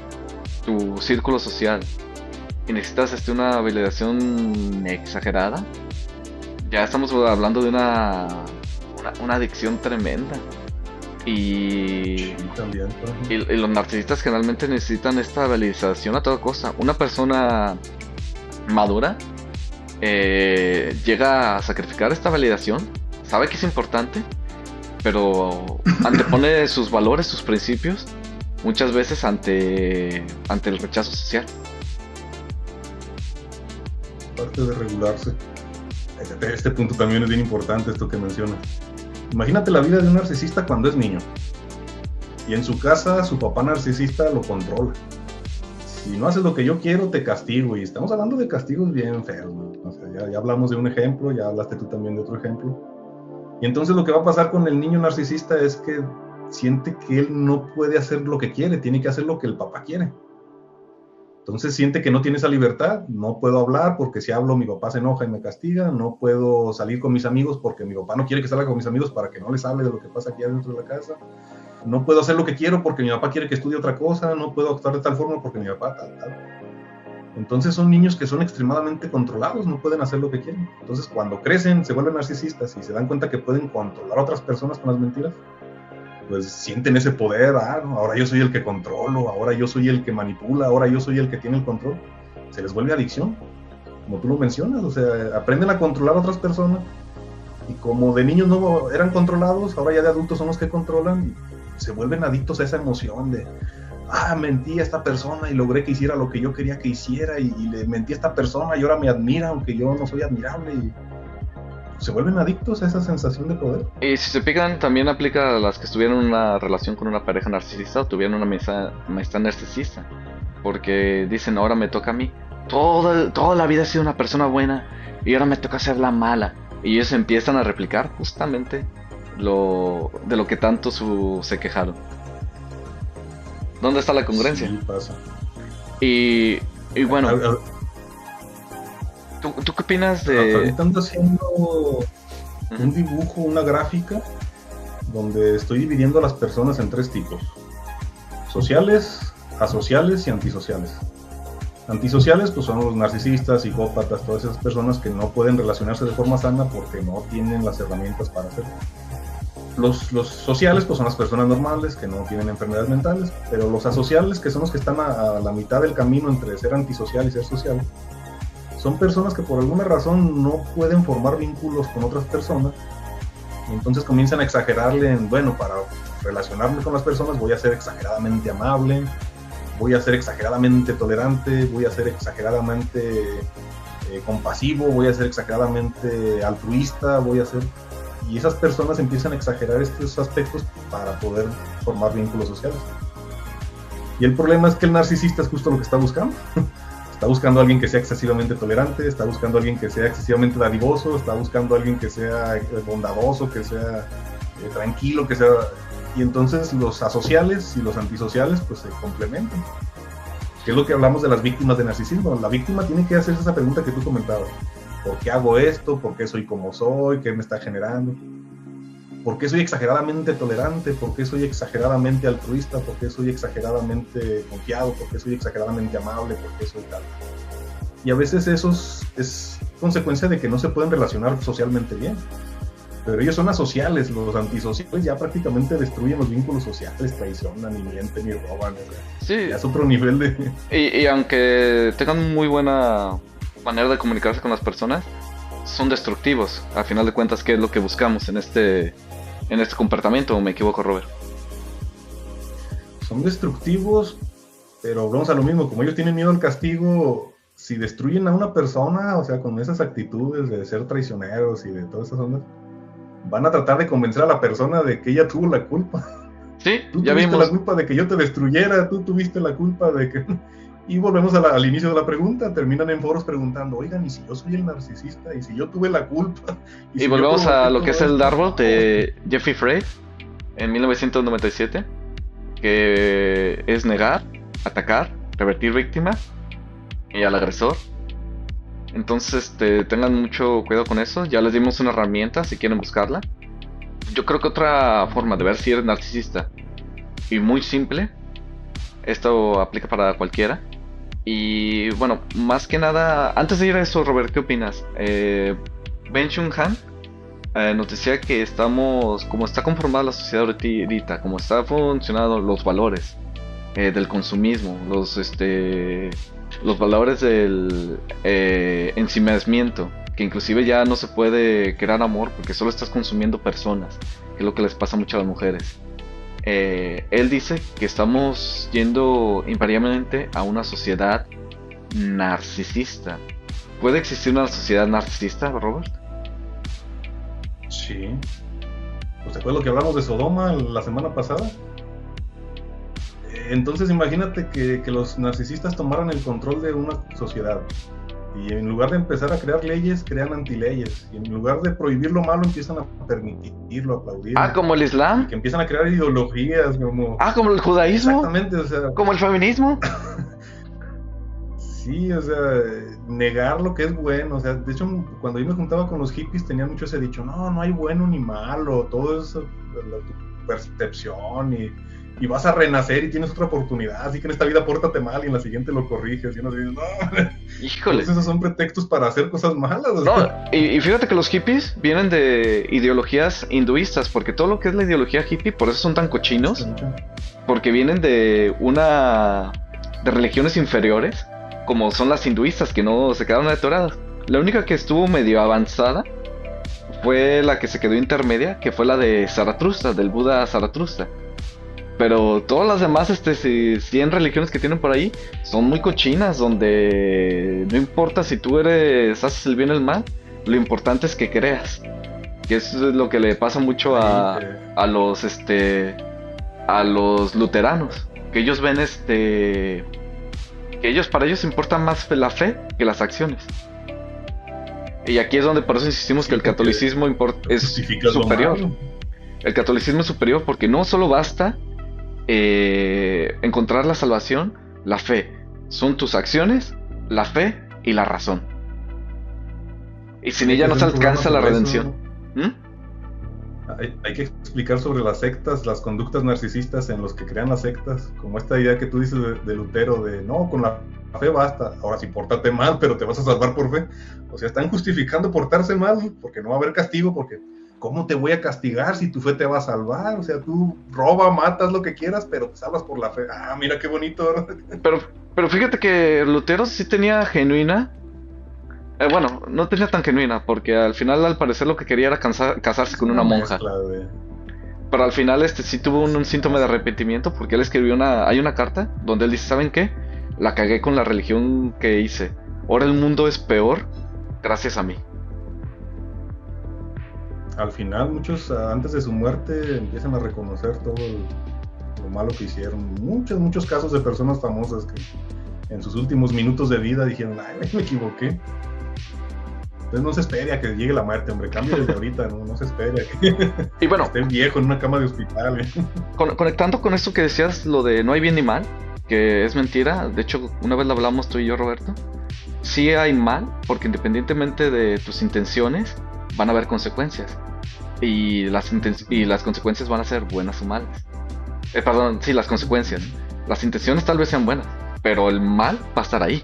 tu círculo social, y necesitas una validación exagerada, ya estamos hablando de una adicción tremenda. Y los narcisistas generalmente necesitan esta validación a toda costa. Una persona madura llega a sacrificar esta validación, sabe que es importante, pero antepone sus valores, sus principios, muchas veces ante el rechazo social.
Parte de regularse. Este punto también es bien importante, esto que mencionas. Imagínate la vida de un narcisista cuando es niño. Y en su casa su papá narcisista lo controla. Si no haces lo que yo quiero, te castigo. Y estamos hablando de castigos bien feos, ¿no? O sea, ya hablamos de un ejemplo, ya hablaste tú también de otro ejemplo. Y entonces lo que va a pasar con el niño narcisista es que siente que él no puede hacer lo que quiere, tiene que hacer lo que el papá quiere. Entonces siente que no tiene esa libertad, no puedo hablar porque si hablo mi papá se enoja y me castiga, no puedo salir con mis amigos porque mi papá no quiere que salga con mis amigos para que no les hable de lo que pasa aquí adentro de la casa, no puedo hacer lo que quiero porque mi papá quiere que estudie otra cosa, no puedo actuar de tal forma porque mi papá tal. Entonces son niños que son extremadamente controlados, no pueden hacer lo que quieren. Entonces cuando crecen se vuelven narcisistas y se dan cuenta que pueden controlar a otras personas con las mentiras, pues sienten ese poder. ¿No? Ahora yo soy el que controlo, ahora yo soy el que manipula, ahora yo soy el que tiene el control. Se les vuelve adicción, como tú lo mencionas, o sea, aprenden a controlar a otras personas y como de niños no eran controlados, ahora ya de adultos son los que controlan y se vuelven adictos a esa emoción de mentí a esta persona y logré que hiciera lo que yo quería que hiciera y le mentí a esta persona y ahora me admira aunque yo no soy admirable y se vuelven adictos a esa sensación de poder.
Y si se fijan, también aplica a las que estuvieron en una relación con una pareja narcisista o tuvieron una amistad narcisista, porque dicen, ahora me toca a mí, toda la vida he sido una persona buena y ahora me toca ser la mala, y ellos empiezan a replicar justamente de lo que tanto se quejaron. ¿Dónde está la congruencia?
Sí, pasa.
Y bueno, ¿tú qué opinas de...?
Ahorita ando haciendo un dibujo, una gráfica, donde estoy dividiendo a las personas en 3 tipos. Sociales, asociales y antisociales. Antisociales pues son los narcisistas, psicópatas, todas esas personas que no pueden relacionarse de forma sana porque no tienen las herramientas para hacerlo. Los sociales pues son las personas normales que no tienen enfermedades mentales, pero los asociales, que son los que están a la mitad del camino entre ser antisocial y ser social, son personas que por alguna razón no pueden formar vínculos con otras personas y entonces comienzan a exagerarle para relacionarme con las personas voy a ser exageradamente amable, voy a ser exageradamente tolerante, voy a ser exageradamente compasivo, voy a ser exageradamente altruista, y esas personas empiezan a exagerar estos aspectos para poder formar vínculos sociales. Y el problema es que el narcisista es justo lo que está buscando. Está buscando a alguien que sea excesivamente tolerante, está buscando a alguien que sea excesivamente dadivoso, está buscando a alguien que sea bondadoso, que sea tranquilo, que sea... Y entonces los asociales y los antisociales pues se complementan. Que es lo que hablamos de las víctimas de narcisismo. La víctima tiene que hacerse esa pregunta que tú comentabas. ¿Por qué hago esto? ¿Por qué soy como soy? ¿Qué me está generando? ¿Por qué soy exageradamente tolerante? ¿Por qué soy exageradamente altruista? ¿Por qué soy exageradamente confiado? ¿Por qué soy exageradamente amable? ¿Por qué soy tal? Y a veces eso es consecuencia de que no se pueden relacionar socialmente bien. Pero ellos son asociales, los antisociales ya prácticamente destruyen los vínculos sociales, traicionan, ni mienten, ni roban.
Sí.
Ya es otro nivel de...
Y aunque tengan muy buena manera de comunicarse con las personas, son destructivos. A final de cuentas, ¿qué es lo que buscamos en este comportamiento? ¿O me equivoco, Robert?
Son destructivos, pero vamos a lo mismo, como ellos tienen miedo al castigo, si destruyen a una persona, o sea, con esas actitudes de ser traicioneros y de todas esas ondas, van a tratar de convencer a la persona de que ella tuvo la culpa.
Sí,
Tú
ya
tuviste
vimos.
la culpa de que yo te destruyera, tú tuviste la culpa de que... Y volvemos al inicio de la pregunta, terminan en foros preguntando, oigan, ¿y si yo soy el narcisista? ¿Y si yo tuve la culpa? ¿Y
Y
si yo
volvemos a
provoqué
lo que
todo
es el
esto?
árbol de Jeffrey Frey en 1997, que es negar, atacar, revertir víctima y al agresor. Entonces, tengan mucho cuidado con eso. Ya les dimos una herramienta si quieren buscarla. Yo creo que otra forma de ver si eres narcisista, y muy simple, esto aplica para cualquiera. Y bueno, más que nada, antes de ir a eso, Robert, ¿qué opinas? Ben Chung Han nos decía que estamos, como está conformada la sociedad ahorita, como está funcionando los valores del consumismo, los valores del ensimismamiento, que inclusive ya no se puede crear amor porque solo estás consumiendo personas, que es lo que les pasa mucho a las mujeres. Él dice que estamos yendo invariablemente a una sociedad narcisista. ¿Puede existir una sociedad narcisista, Robert?
Sí. ¿Pues te acuerdas lo que hablamos de Sodoma la semana pasada? Entonces imagínate que los narcisistas tomaran el control de una sociedad y en lugar de empezar a crear leyes, crean antileyes, y en lugar de prohibir lo malo empiezan a permitirlo, a aplaudirlo,
Como el
y
Islam.
que empiezan a crear ideologías como...
Como el judaísmo.
Exactamente, o sea...
Como el feminismo.
Sí, o sea, negar lo que es bueno, o sea, de hecho, cuando yo me juntaba con los hippies tenían mucho ese dicho, no hay bueno ni malo, todo es tu percepción y vas a renacer y tienes otra oportunidad, así que en esta vida pórtate mal y en la siguiente lo corriges, y uno dice, no,
Híjole.
todos esos son pretextos para hacer cosas malas. O
No,
sea.
y fíjate que los hippies vienen de ideologías hinduistas, porque todo lo que es la ideología hippie, por eso son tan cochinos, porque vienen de religiones inferiores, como son las hinduistas, que no se quedaron atoradas. La única que estuvo medio avanzada fue la que se quedó intermedia, que fue la de Zaratustra, del Buda Zaratustra. Pero todas las demás 100 religiones que tienen por ahí son muy cochinas, donde no importa si tú haces el bien o el mal, lo importante es que creas. Que eso es lo que le pasa mucho a los luteranos, que ellos ven que para ellos importa más la fe que las acciones. Y aquí es donde por eso insistimos que el catolicismo es superior. El catolicismo es superior porque no solo basta encontrar la salvación, la fe. Son tus acciones, la fe y la razón. Y sin ella no se alcanza la redención.
Hay que explicar sobre las sectas, las conductas narcisistas en los que crean las sectas, como esta idea que tú dices de Lutero, de no, con la fe basta, ahora sí, pórtate mal, pero te vas a salvar por fe. O sea, están justificando portarse mal, porque no va a haber castigo, porque ¿cómo te voy a castigar si tu fe te va a salvar? O sea, tú roba, matas lo que quieras, pero te salvas por la fe. Ah, mira qué bonito, ¿verdad?
Pero fíjate que Lutero sí tenía genuina. Bueno, no tenía tan genuina, porque al final al parecer lo que quería era casarse con una monja. Pero al final sí tuvo un síntoma de arrepentimiento, porque él escribió hay una carta donde él dice, ¿saben qué? La cagué con la religión que hice. Ahora el mundo es peor gracias a mí.
Al final muchos antes de su muerte empiezan a reconocer todo lo malo que hicieron. Muchos casos de personas famosas que en sus últimos minutos de vida dijeron, ay, me equivoqué. Entonces no se espere a que llegue la muerte, hombre, cambie desde ahorita, no se espere a que
y bueno,
esté viejo en una cama de hospital.
Conectando con esto que decías, lo de no hay bien ni mal, que es mentira, de hecho una vez lo hablamos tú y yo, Roberto, sí hay mal, porque independientemente de tus intenciones, van a haber consecuencias, y las consecuencias van a ser buenas o malas. Las consecuencias. Las intenciones tal vez sean buenas, pero el mal va a estar ahí.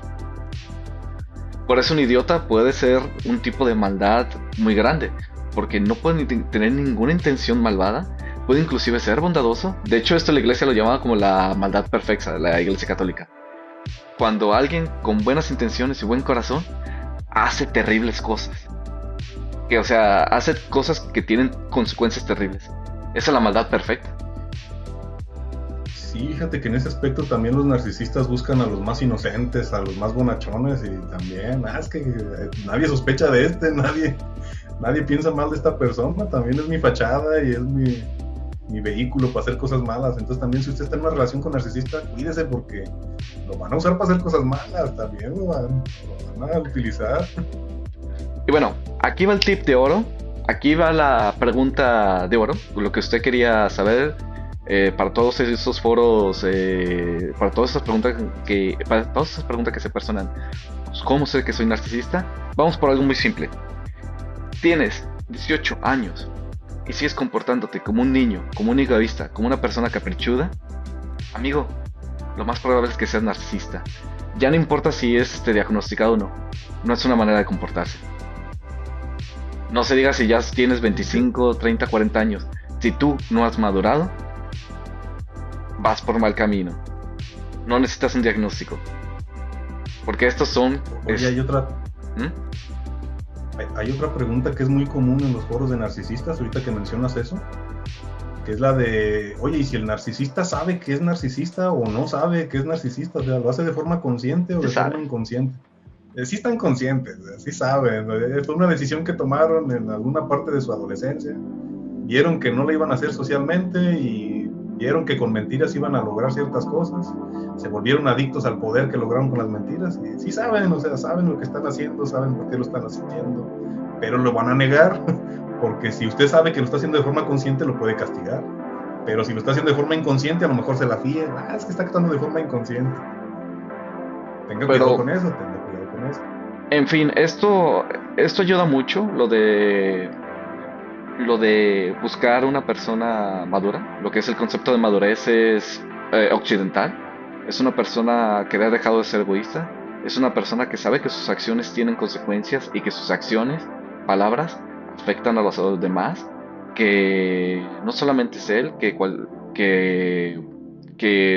Por eso un idiota puede ser un tipo de maldad muy grande, porque no puede tener ninguna intención malvada, puede inclusive ser bondadoso. De hecho, esto la iglesia lo llamaba como la maldad perfecta, la iglesia católica. Cuando alguien con buenas intenciones y buen corazón hace terribles cosas. que, o sea, hace cosas que tienen consecuencias terribles. Esa es la maldad perfecta.
Sí, fíjate que en ese aspecto también los narcisistas buscan a los más inocentes, a los más bonachones y también, es que nadie sospecha de nadie piensa mal de esta persona, también es mi fachada y es mi vehículo para hacer cosas malas. Entonces también si usted está en una relación con narcisista, cuídese porque lo van a usar para hacer cosas malas, también lo van a utilizar.
Y bueno, aquí va el tip de oro. Aquí va la pregunta de oro. Lo que usted quería saber para todos esos foros, para todas esas preguntas que se personan. Pues, ¿cómo sé que soy narcisista? Vamos por algo muy simple. Tienes 18 años y sigues comportándote como un niño, como un egoísta, como una persona caprichuda. Amigo, lo más probable es que seas narcisista. Ya no importa si es diagnosticado o no. No es una manera de comportarse. No se diga si ya tienes 25, 30, 40 años. Si tú no has madurado, vas por mal camino. No necesitas un diagnóstico. Porque estos son...
Oye, hay otra,
¿Mm?
hay otra pregunta que es muy común en los foros de narcisistas, ahorita que mencionas eso, que es la de, oye, ¿y si el narcisista sabe que es narcisista o no sabe que es narcisista? O sea, ¿lo hace de forma consciente o
Se
de forma
sabe.
inconsciente? Sí están conscientes, sí saben, fue una decisión que tomaron en alguna parte de su adolescencia, vieron que no la iban a hacer socialmente y vieron que con mentiras iban a lograr ciertas cosas, se volvieron adictos al poder que lograron con las mentiras y sí saben, o sea, saben lo que están haciendo, saben por qué lo están haciendo, pero lo van a negar, porque si usted sabe que lo está haciendo de forma consciente lo puede castigar, pero si lo está haciendo de forma inconsciente a lo mejor se la fíe, es que está actuando de forma inconsciente. Tenga cuidado
Pero,
con eso, tenga cuidado con eso.
en fin, esto ayuda mucho, lo de buscar una persona madura. Lo que es el concepto de madurez es occidental. Es una persona que ha dejado de ser egoísta. Es una persona que sabe que sus acciones tienen consecuencias y que sus acciones, palabras, afectan a los demás. Que no solamente es él, que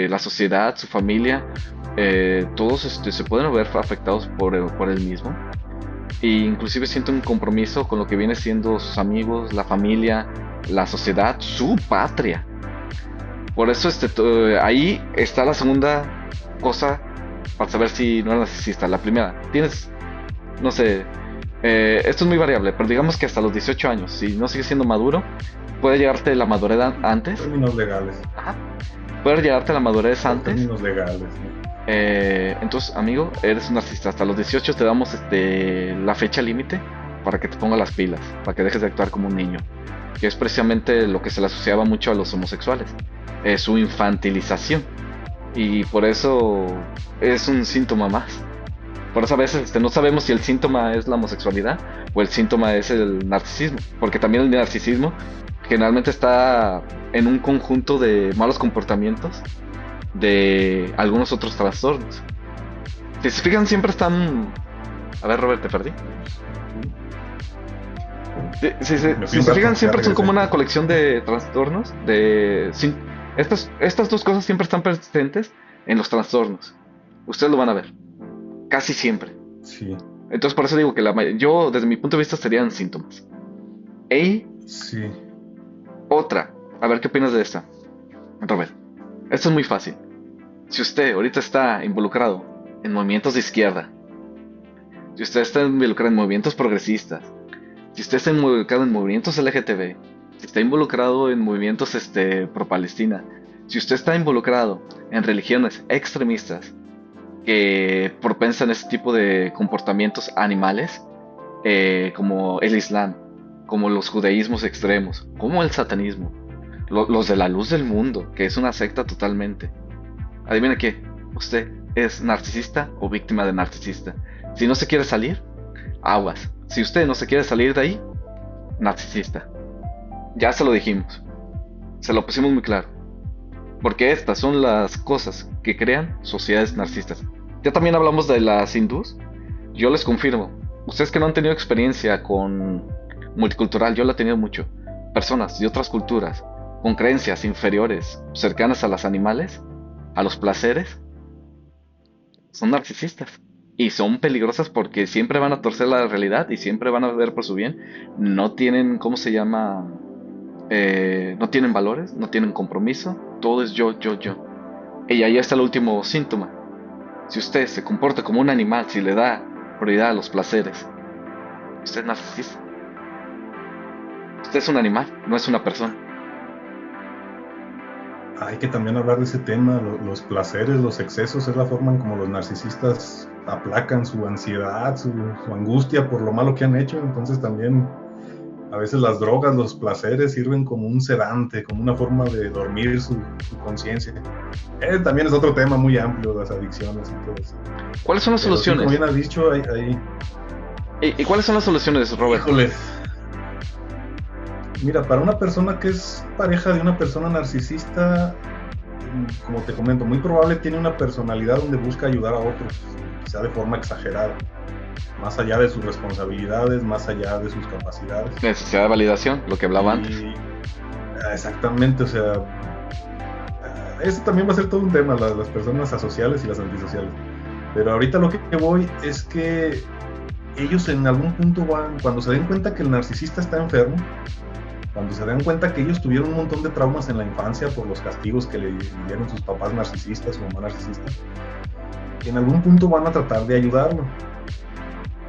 la sociedad, su familia, todos se pueden ver afectados por él mismo. E inclusive siente un compromiso con lo que viene siendo sus amigos, la familia, la sociedad, su patria. Por eso ahí está la segunda cosa para saber si no eres narcisista. La primera, no sé, esto es muy variable, pero digamos que hasta los 18 años, si no sigues siendo maduro, puede llegarte la madurez antes.
Términos legales.
Ajá. Puede llegarte la madurez
Por
antes.
términos legales, ¿no?
Entonces, amigo, eres un narcisista. Hasta los 18 te damos la fecha límite para que te pongas las pilas, para que dejes de actuar como un niño. Que es precisamente lo que se le asociaba mucho a los homosexuales. Su infantilización. Y por eso es un síntoma más. Por eso a veces no sabemos si el síntoma es la homosexualidad o el síntoma es el narcisismo. Porque también el narcisismo generalmente está en un conjunto de malos comportamientos de algunos otros trastornos. Si se fijan, siempre están. A ver, Robert, te perdí. Si se fijan, siempre son como una colección de trastornos. Estas dos cosas siempre están presentes en los trastornos. Ustedes lo van a ver. Casi siempre.
Sí.
Entonces, por eso digo que yo, desde mi punto de vista, serían síntomas. Y
Sí.
otra. A ver, ¿qué opinas de esta, Robert? Esto es muy fácil. Si usted ahorita está involucrado en movimientos de izquierda, si usted está involucrado en movimientos progresistas, si usted está involucrado en movimientos LGTB, si está involucrado en movimientos pro Palestina, si usted está involucrado en religiones extremistas que propensan ese tipo de comportamientos animales, como el Islam, como los judaísmos extremos, como el satanismo, los de la luz del mundo, que es una secta totalmente. Adivina qué, usted es narcisista o víctima de narcisista. Si no se quiere salir, aguas. Si usted no se quiere salir de ahí, narcisista. Ya se lo dijimos, se lo pusimos muy claro. Porque estas son las cosas que crean sociedades narcisistas. Ya también hablamos de las hindús. Yo les confirmo, ustedes que no han tenido experiencia con multicultural, yo la he tenido mucho. Personas de otras culturas, con creencias inferiores, cercanas a los animales, a los placeres, son narcisistas. y son peligrosas porque siempre van a torcer la realidad y siempre van a ver por su bien. No tienen, ¿cómo se llama? No tienen valores, no tienen compromiso, todo es yo, yo, yo. Y ahí está el último síntoma. Si usted se comporta como un animal, si le da prioridad a los placeres, usted es narcisista. Usted es un animal, no es una persona.
Hay que también hablar de ese tema, los placeres, los excesos, es la forma en como los narcisistas aplacan su ansiedad, su angustia por lo malo que han hecho. Entonces también a veces las drogas, los placeres sirven como un sedante, como una forma de dormir su conciencia. También es otro tema muy amplio, las adicciones y todo eso.
¿Cuáles son las
Pero sí, como
soluciones?
bien has dicho,
¿Y cuáles son las soluciones, Robert?
híjole, mira, para una persona que es pareja de una persona narcisista, como te comento, muy probable tiene una personalidad donde busca ayudar a otros, quizá de forma exagerada, más allá de sus responsabilidades, más allá de sus capacidades.
Necesidad de validación, lo que hablaba antes.
Y exactamente, o sea, eso también va a ser todo un tema, las personas asociales y las antisociales. Pero ahorita lo que voy es que ellos en algún punto van, cuando se den cuenta que el narcisista está enfermo, cuando se dan cuenta que ellos tuvieron un montón de traumas en la infancia por los castigos que le dieron sus papás narcisistas, su mamá narcisista, en algún punto van a tratar de ayudarlo.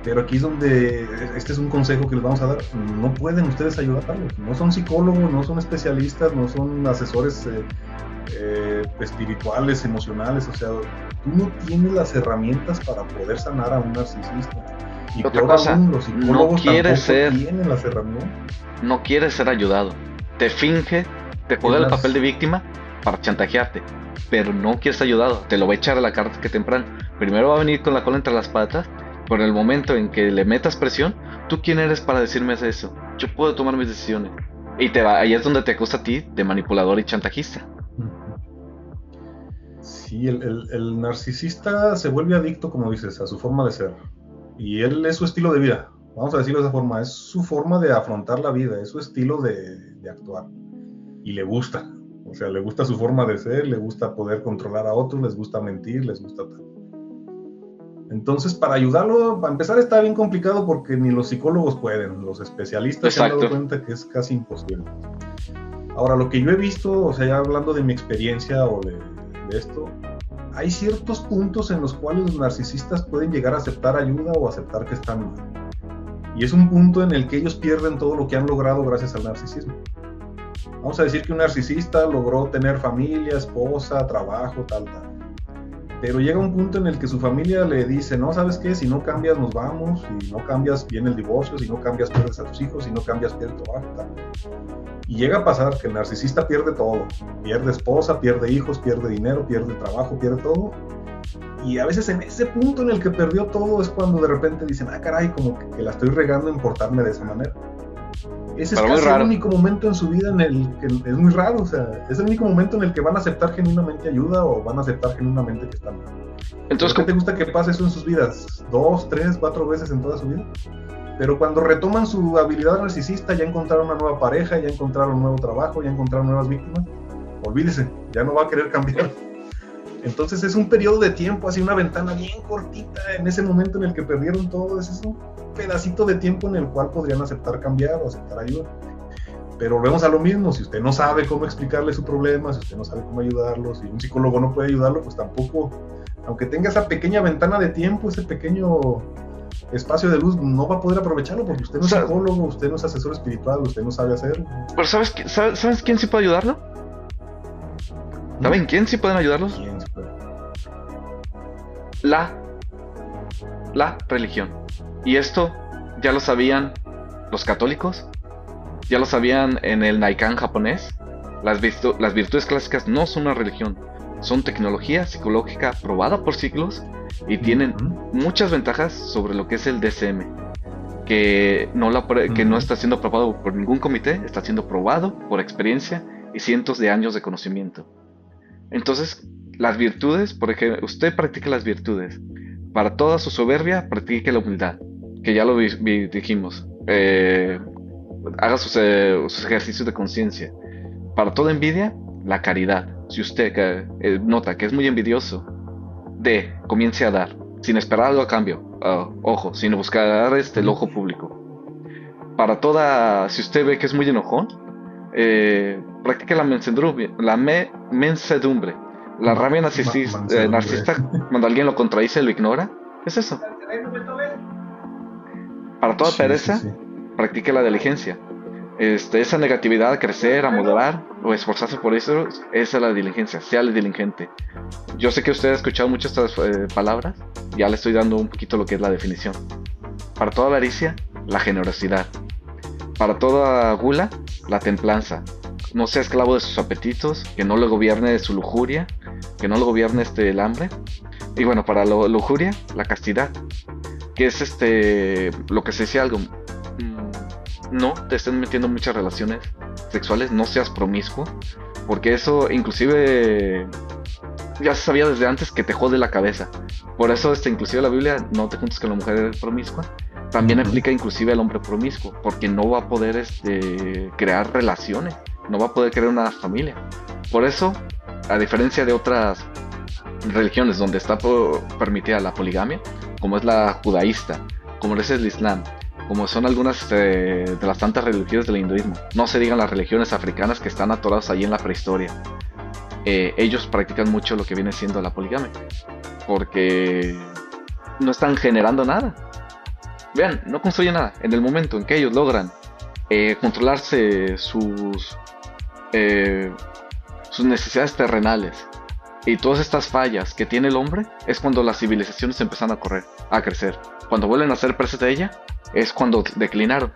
Pero aquí es donde, este es un consejo que les vamos a dar, no pueden ustedes ayudarlos, no son psicólogos, no son especialistas, no son asesores espirituales, emocionales, o sea, tú no tienes las herramientas para poder sanar a un narcisista. Y
Otra
peor
cosa,
aún, los
no
psicólogos
quiere
tampoco
ser,
tienen las herramientas.
no quiere ser ayudado. Te finge, te
Es
juega el papel
más,
de víctima para chantajearte, pero no quieres ser ayudado. Te lo va a echar a la cara que temprano. Primero va a venir con la cola entre las patas, pero en el momento en que le metas presión, ¿tú quién eres para decirme eso? Yo puedo tomar mis decisiones. Y ahí es donde te acusa a ti de manipulador y chantajista.
sí, el narcisista se vuelve adicto, como dices, a su forma de ser. Y él es su estilo de vida, vamos a decirlo de esa forma, es su forma de afrontar la vida, es su estilo de actuar. Y le gusta, o sea, le gusta su forma de ser, le gusta poder controlar a otros, les gusta mentir, les gusta tal. Entonces, para ayudarlo, para empezar está bien complicado porque ni los psicólogos pueden, los especialistas se han dado
Exacto.
cuenta que es casi imposible. Ahora, lo que yo he visto, o sea, ya hablando de mi experiencia o de esto, hay ciertos puntos en los cuales los narcisistas pueden llegar a aceptar ayuda o aceptar que están mal. Y es un punto en el que ellos pierden todo lo que han logrado gracias al narcisismo. Vamos a decir que un narcisista logró tener familia, esposa, trabajo, tal, tal. Pero llega un punto en el que su familia le dice, no, ¿sabes qué? Si no cambias nos vamos, si no cambias viene el divorcio, si no cambias pierdes a tus hijos, si no cambias pierdes tu trabajo, tal. Y llega a pasar que el narcisista pierde todo, pierde esposa, pierde hijos, pierde dinero, pierde trabajo, pierde todo. Y a veces en ese punto en el que perdió todo es cuando de repente dicen, ah, caray, como que la estoy regando en portarme de esa manera. Ese es
Pero muy
casi el
raro.
único momento en su vida en el que es muy raro, o sea, es el único momento en el que van a aceptar genuinamente ayuda o van a aceptar genuinamente que están mal. ¿Pero
Entonces,
qué te gusta que pase eso en sus vidas? 2, 3, 4 veces en toda su vida. Pero cuando retoman su habilidad narcisista, ya encontraron una nueva pareja, ya encontraron un nuevo trabajo, ya encontraron nuevas víctimas, olvídese, ya no va a querer cambiar. Entonces es un periodo de tiempo, así una ventana bien cortita, en ese momento en el que perdieron todo, es un pedacito de tiempo en el cual podrían aceptar cambiar o aceptar ayuda. Pero volvemos a lo mismo, si usted no sabe cómo explicarle su problema, si usted no sabe cómo ayudarlo, si un psicólogo no puede ayudarlo, pues tampoco, aunque tenga esa pequeña ventana de tiempo, ese pequeño espacio de luz, no va a poder aprovecharlo porque usted no es psicólogo, usted no es asesor espiritual, usted no sabe hacerlo.
pero ¿sabes quién sí puede ayudarlo? ¿Saben quién sí pueden ayudarlos?
¿Quién se puede?
La religión. Y esto ya lo sabían los católicos, ya lo sabían en el Naikan japonés. Las virtudes clásicas no son una religión, son tecnología psicológica probada por siglos y tienen muchas ventajas sobre lo que es el DSM, que no está siendo probado por ningún comité, está siendo probado por experiencia y cientos de años de conocimiento. Entonces, las virtudes, por ejemplo, usted practica las virtudes. Para toda su soberbia, practique la humildad, que ya lo dijimos. Haga sus ejercicios de conciencia. Para toda envidia, la caridad. Si usted nota que es muy envidioso, comience a dar. sin esperar algo a cambio. Ojo, sin buscar el ojo público. Para toda, si usted ve que es muy enojón, practique mensedumbre. La rabia narcisista, cuando alguien lo contradice, lo ignora. Es eso. Para toda pereza,
Sí.
practique la diligencia. Esa negatividad a crecer, a moderar o esforzarse por eso, esa es la diligencia, sea diligente. Yo sé que usted ha escuchado muchas estas palabras, ya le estoy dando un poquito lo que es la definición. Para toda avaricia, la generosidad. Para toda gula, la templanza. No sea esclavo de sus apetitos, que no le gobierne su lujuria, que no le gobierne el hambre. Y bueno, para la lujuria, la castidad, que es lo que se decía algo. No te estén metiendo en muchas relaciones sexuales, no seas promiscuo, porque eso inclusive ya se sabía desde antes que te jode la cabeza. Por eso inclusive la Biblia, no te juntes con la mujer promiscua, también aplica inclusive al hombre promiscuo, porque no va a poder crear relaciones, no va a poder crear una familia. Por eso, a diferencia de otras religiones donde está permitida la poligamia, como es la judaísta, como es el islam, como son algunas de las tantas religiones del hinduismo, no se digan las religiones africanas que están atoradas allí en la prehistoria, ellos practican mucho lo que viene siendo la poligamia, porque no están generando nada. Vean, no construyen nada. En el momento en que ellos logran controlarse sus necesidades terrenales y todas estas fallas que tiene el hombre, es cuando las civilizaciones empiezan a crecer. Cuando vuelven a ser presas de ella, es cuando declinaron,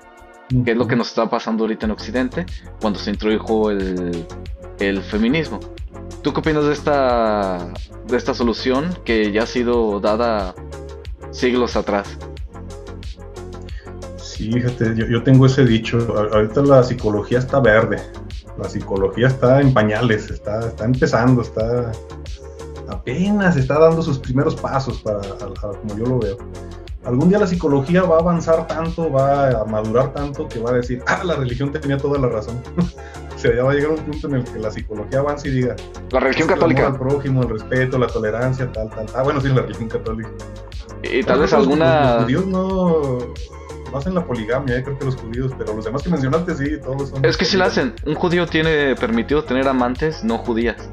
que es lo que nos está pasando ahorita en Occidente, cuando se introdujo el feminismo. ¿Tú qué opinas de esta solución que ya ha sido dada siglos atrás?
Sí, fíjate, yo tengo ese dicho. Ahorita la psicología está verde, la psicología está en pañales, está empezando, apenas está dando sus primeros pasos como yo lo veo. Algún día la psicología va a avanzar tanto, va a madurar tanto, que va a decir, la religión tenía toda la razón. O sea, ya va a llegar un punto en el que la psicología avance y diga,
la religión católica,
el amor al prójimo, el respeto, la tolerancia, tal. Bueno, sí, la religión católica.
Y tal vez alguna...
Los judíos no hacen la poligamia, creo que los judíos, pero los demás que mencionaste sí, todos son...
Es que sí la hacen. Un judío tiene permitido tener amantes no judías.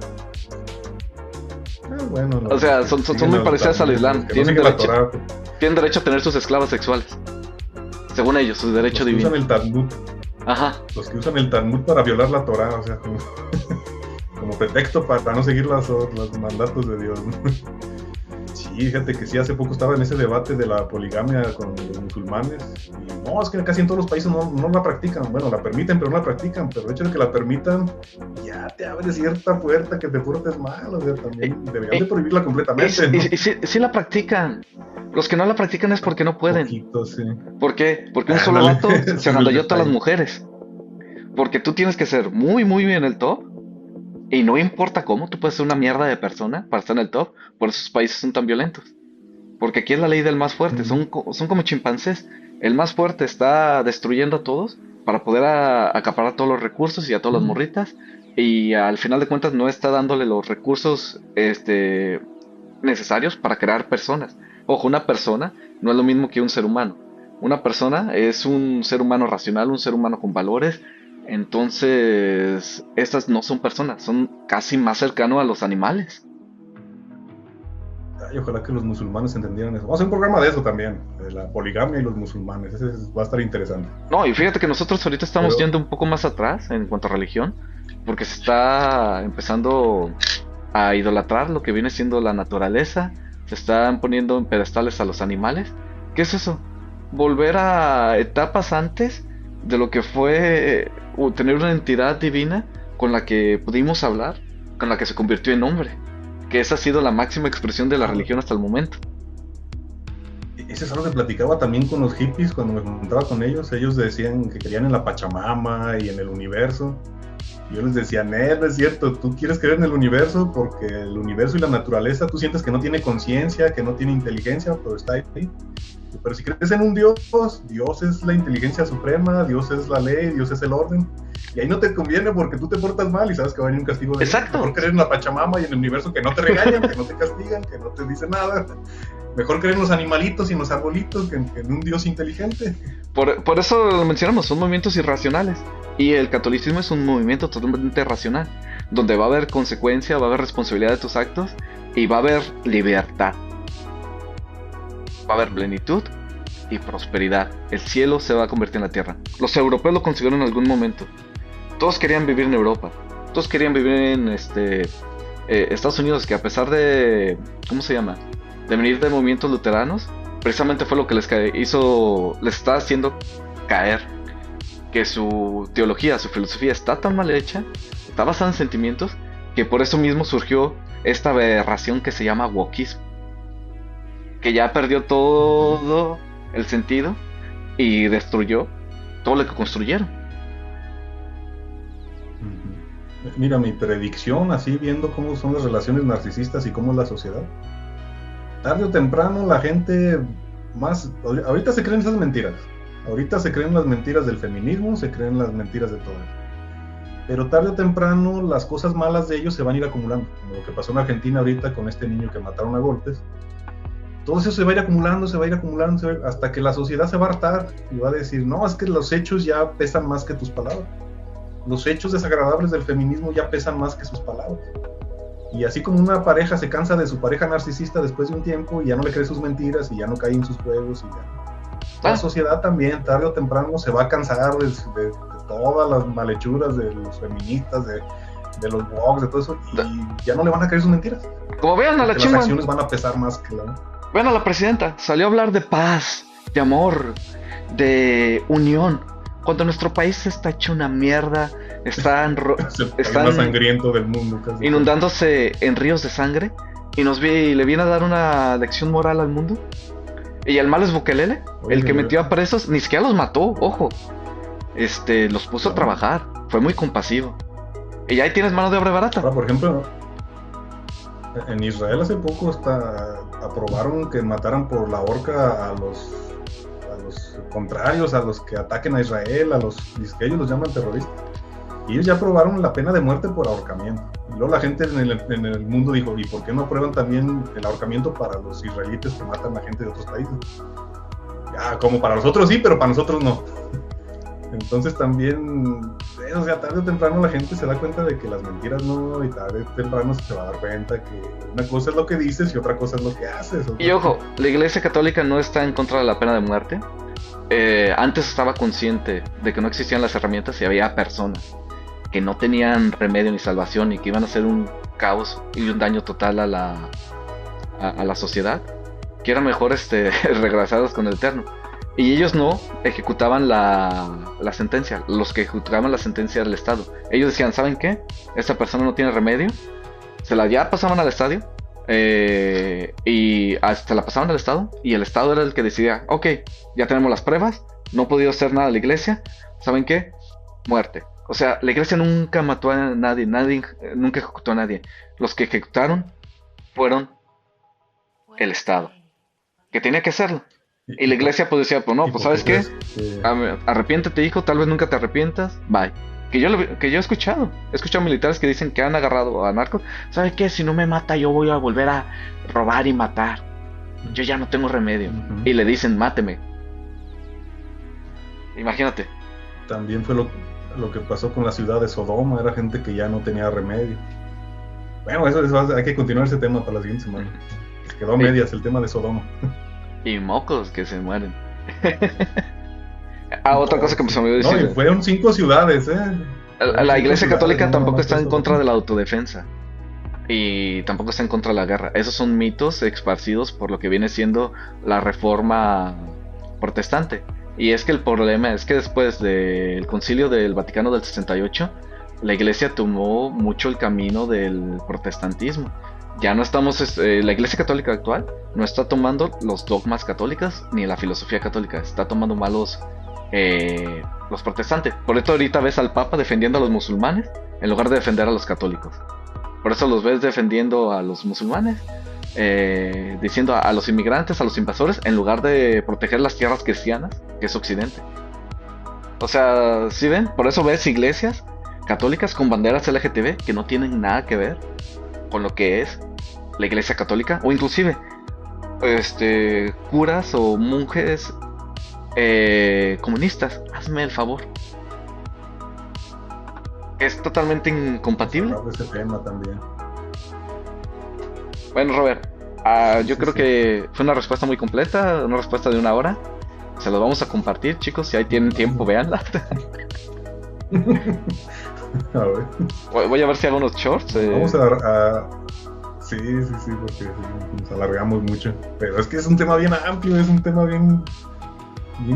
Bueno, no,
o sea, son muy parecidas al Islam. Tienen derecho a tener sus esclavas sexuales. Según ellos, su derecho divino.
Usan el Talmud.
Ajá.
Los que usan el Talmud para violar la Torah, o sea, como pretexto para no seguir los mandatos de Dios, ¿no? Sí, fíjate que sí, hace poco estaba en ese debate de la poligamia con los musulmanes. Y no, es que casi en todos los países no la practican. Bueno, la permiten, pero no la practican. Pero el hecho de que la permitan, ya te abre cierta puerta que te portes mal. O sea, también deberían de prohibirla completamente, ¿no?
Y sí la practican. Los que no la practican es porque no pueden.
Poquito, sí.
¿Por qué? Porque un solo vato se agandalló a todas las mujeres. Porque tú tienes que ser muy, muy bien en el top. Y no importa cómo, tú puedes ser una mierda de persona para estar en el top. Por eso esos países son tan violentos. Porque aquí es la ley del más fuerte. Son como chimpancés. El más fuerte está destruyendo a todos para poder acaparar todos los recursos y a todas las morritas. Y al final de cuentas no está dándole los recursos necesarios para crear personas. Ojo, una persona no es lo mismo que un ser humano. Una persona es un ser humano racional, un ser humano con valores. Entonces, estas no son personas, son casi más cercanos a los animales.
Ay, ojalá que los musulmanes entendieran eso. Vamos a hacer un programa de eso también, de la poligamia y los musulmanes. Ese va a estar interesante.
No, y fíjate que nosotros ahorita estamos yendo un poco más atrás en cuanto a religión, porque se está empezando a idolatrar lo que viene siendo la naturaleza. Se están poniendo en pedestales a los animales. ¿Qué es eso? Volver a etapas antes de lo que fue tener una entidad divina con la que pudimos hablar, con la que se convirtió en hombre, que esa ha sido la máxima expresión de la religión hasta el momento.
Eso es algo que platicaba también con los hippies cuando me juntaba con ellos. Ellos decían que creían en la Pachamama y en el universo. Y yo les decía, no es cierto, tú quieres creer en el universo porque el universo y la naturaleza tú sientes que no tiene conciencia, que no tiene inteligencia, pero está ahí. Pero si crees en un Dios, Dios es la inteligencia suprema, Dios es la ley, Dios es el orden. Y ahí no te conviene porque tú te portas mal y sabes que va a venir un castigo de Dios.
Exacto.
Mejor creer en la Pachamama y en el universo que no te regañan, que no te castigan, que no te dicen nada. Mejor creer en los animalitos y en los arbolitos que en un Dios inteligente.
Por eso lo mencionamos, son movimientos irracionales. Y el catolicismo es un movimiento totalmente racional, donde va a haber consecuencia, va a haber responsabilidad de tus actos y va a haber libertad. Va a haber plenitud y prosperidad. El cielo se va a convertir en la tierra. Los europeos lo consiguieron en algún momento. Todos querían vivir en Europa. Todos querían vivir en Estados Unidos, que a pesar de... ¿Cómo se llama? De venir de movimientos luteranos, precisamente fue lo que les está haciendo caer. Que su teología, su filosofía está tan mal hecha, está basada en sentimientos, que por eso mismo surgió esta aberración que se llama wokismo. Que ya perdió todo el sentido y destruyó todo lo que construyeron.
Mira, mi predicción, así viendo cómo son las relaciones narcisistas y cómo es la sociedad, tarde o temprano la gente más... Ahorita se creen esas mentiras. Ahorita se creen las mentiras del feminismo, se creen las mentiras de todo eso. Pero tarde o temprano las cosas malas de ellos se van a ir acumulando. Como lo que pasó en Argentina ahorita con este niño que mataron a golpes. Todo eso se va a ir acumulando, hasta que la sociedad se va a hartar y va a decir, no, es que los hechos ya pesan más que tus palabras. Los hechos desagradables del feminismo ya pesan más que sus palabras. Y así como una pareja se cansa de su pareja narcisista después de un tiempo y ya no le cree sus mentiras y ya no cae en sus juegos y ya... La sociedad también, tarde o temprano, se va a cansar de todas las malhechuras de los feministas, de los blogs, de todo eso, y ya no le van a creer sus mentiras.
Como vean a la
Las acciones van a pesar más que la...
Vean a la presidenta, salió a hablar de paz, de amor, de unión, cuando nuestro país está hecho una mierda, están
más sangriento del mundo, casi.
Inundándose en ríos de sangre, y le viene a dar una lección moral al mundo. Y el malo es Bukelele, el que metió a presos, ni siquiera los mató, ojo. Los puso a trabajar, fue muy compasivo. Y ahí tienes mano de obra barata.
Ahora, por ejemplo, en Israel hace poco aprobaron que mataran por la horca a los contrarios, a los que ataquen a Israel, que ellos los llaman terroristas. Y ellos ya aprobaron la pena de muerte por ahorcamiento. Y luego la gente en el mundo dijo, ¿y por qué no aprueban también el ahorcamiento para los israelitas que matan a gente de otros países? Ya, como para nosotros sí, pero para nosotros no. Entonces también, o sea, tarde o temprano la gente se da cuenta de que las mentiras no, y tarde o temprano se va a dar cuenta que una cosa es lo que dices y otra cosa es lo que haces.
Y ojo, la Iglesia Católica no está en contra de la pena de muerte. Antes estaba consciente de que no existían las herramientas y había personas que no tenían remedio ni salvación y que iban a hacer un caos y un daño total a la sociedad, que era mejor regresarlos con el Eterno. Y ellos no ejecutaban la sentencia. Los que ejecutaban la sentencia era el Estado. Ellos decían, ¿saben qué? Esta persona no tiene remedio. Ya pasaban al estadio. Y hasta la pasaban al Estado. Y el Estado era el que decidía, ok, ya tenemos las pruebas, no ha podido hacer nada la iglesia. ¿Saben qué? Muerte. O sea, la iglesia nunca mató a nadie, nunca ejecutó a nadie. Los que ejecutaron fueron el Estado, que tenía que hacerlo. Y la iglesia pues decía, pues no, pues ¿sabes qué? Arrepiéntete, hijo, tal vez nunca te arrepientas, bye. Que yo he escuchado militares que dicen que han agarrado a narcos. ¿Sabes qué? Si no me mata, yo voy a volver a robar y matar. Yo ya no tengo remedio. Y le dicen, máteme. Imagínate.
También fue lo que pasó con la ciudad de Sodoma, era gente que ya no tenía remedio. Bueno, hay que continuar ese tema para la siguiente semana. Quedó a medias el tema de Sodoma.
Y mocos que se mueren. Otra cosa que me olvidó decir.
No, y fueron 5 ciudades,
La Iglesia Católica tampoco está en contra de la autodefensa. Y tampoco está en contra de la guerra. Esos son mitos esparcidos por lo que viene siendo la reforma protestante. Y es que el problema es que después del Concilio del Vaticano del 68, la iglesia tomó mucho el camino del protestantismo. Ya no estamos, la iglesia católica actual no está tomando los dogmas católicos ni la filosofía católica, está tomando malos los protestantes. Por eso ahorita ves al Papa defendiendo a los musulmanes en lugar de defender a los católicos. Por eso los ves defendiendo a los musulmanes, diciendo a los inmigrantes, a los invasores, en lugar de proteger las tierras cristianas, que es Occidente. O sea, ¿sí ven? Por eso ves iglesias católicas con banderas LGTB que no tienen nada que ver con lo que es la iglesia católica. O inclusive curas o monjes comunistas. Hazme el favor. Es totalmente
Hemos
incompatible.
hablado de ese tema también.
Bueno, Robert,
Sí,
yo
sí,
creo
sí.
que fue una respuesta muy completa, una respuesta de una hora. Se los vamos a compartir, chicos, si ahí tienen tiempo, véanla.
A ver,
Voy a ver si hago unos shorts.
vamos sí, sí, sí, porque sí, nos alargamos mucho. Pero es que es un tema bien amplio, es un tema bien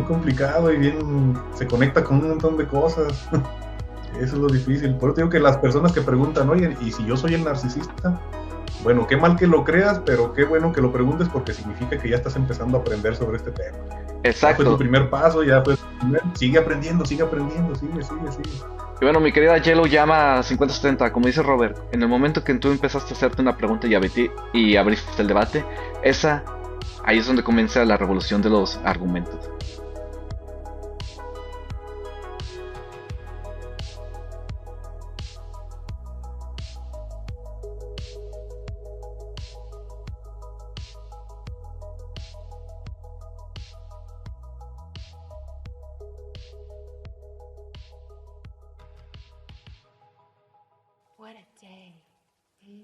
complicado y bien se conecta con un montón de cosas. Eso es lo difícil. Por eso digo que las personas que preguntan, oye, ¿y si yo soy el narcisista? Bueno, qué mal que lo creas, pero qué bueno que lo preguntes porque significa que ya estás empezando a aprender sobre este tema. Ya fue tu
Exacto.
primer paso, ya fue tu primer... sigue aprendiendo, sigue.
Y bueno, mi querida Yellow llama 5070, como dice Robert, en el momento que tú empezaste a hacerte una pregunta y abriste el debate, esa, ahí es donde comienza la revolución de los argumentos.
What a day. Hmm?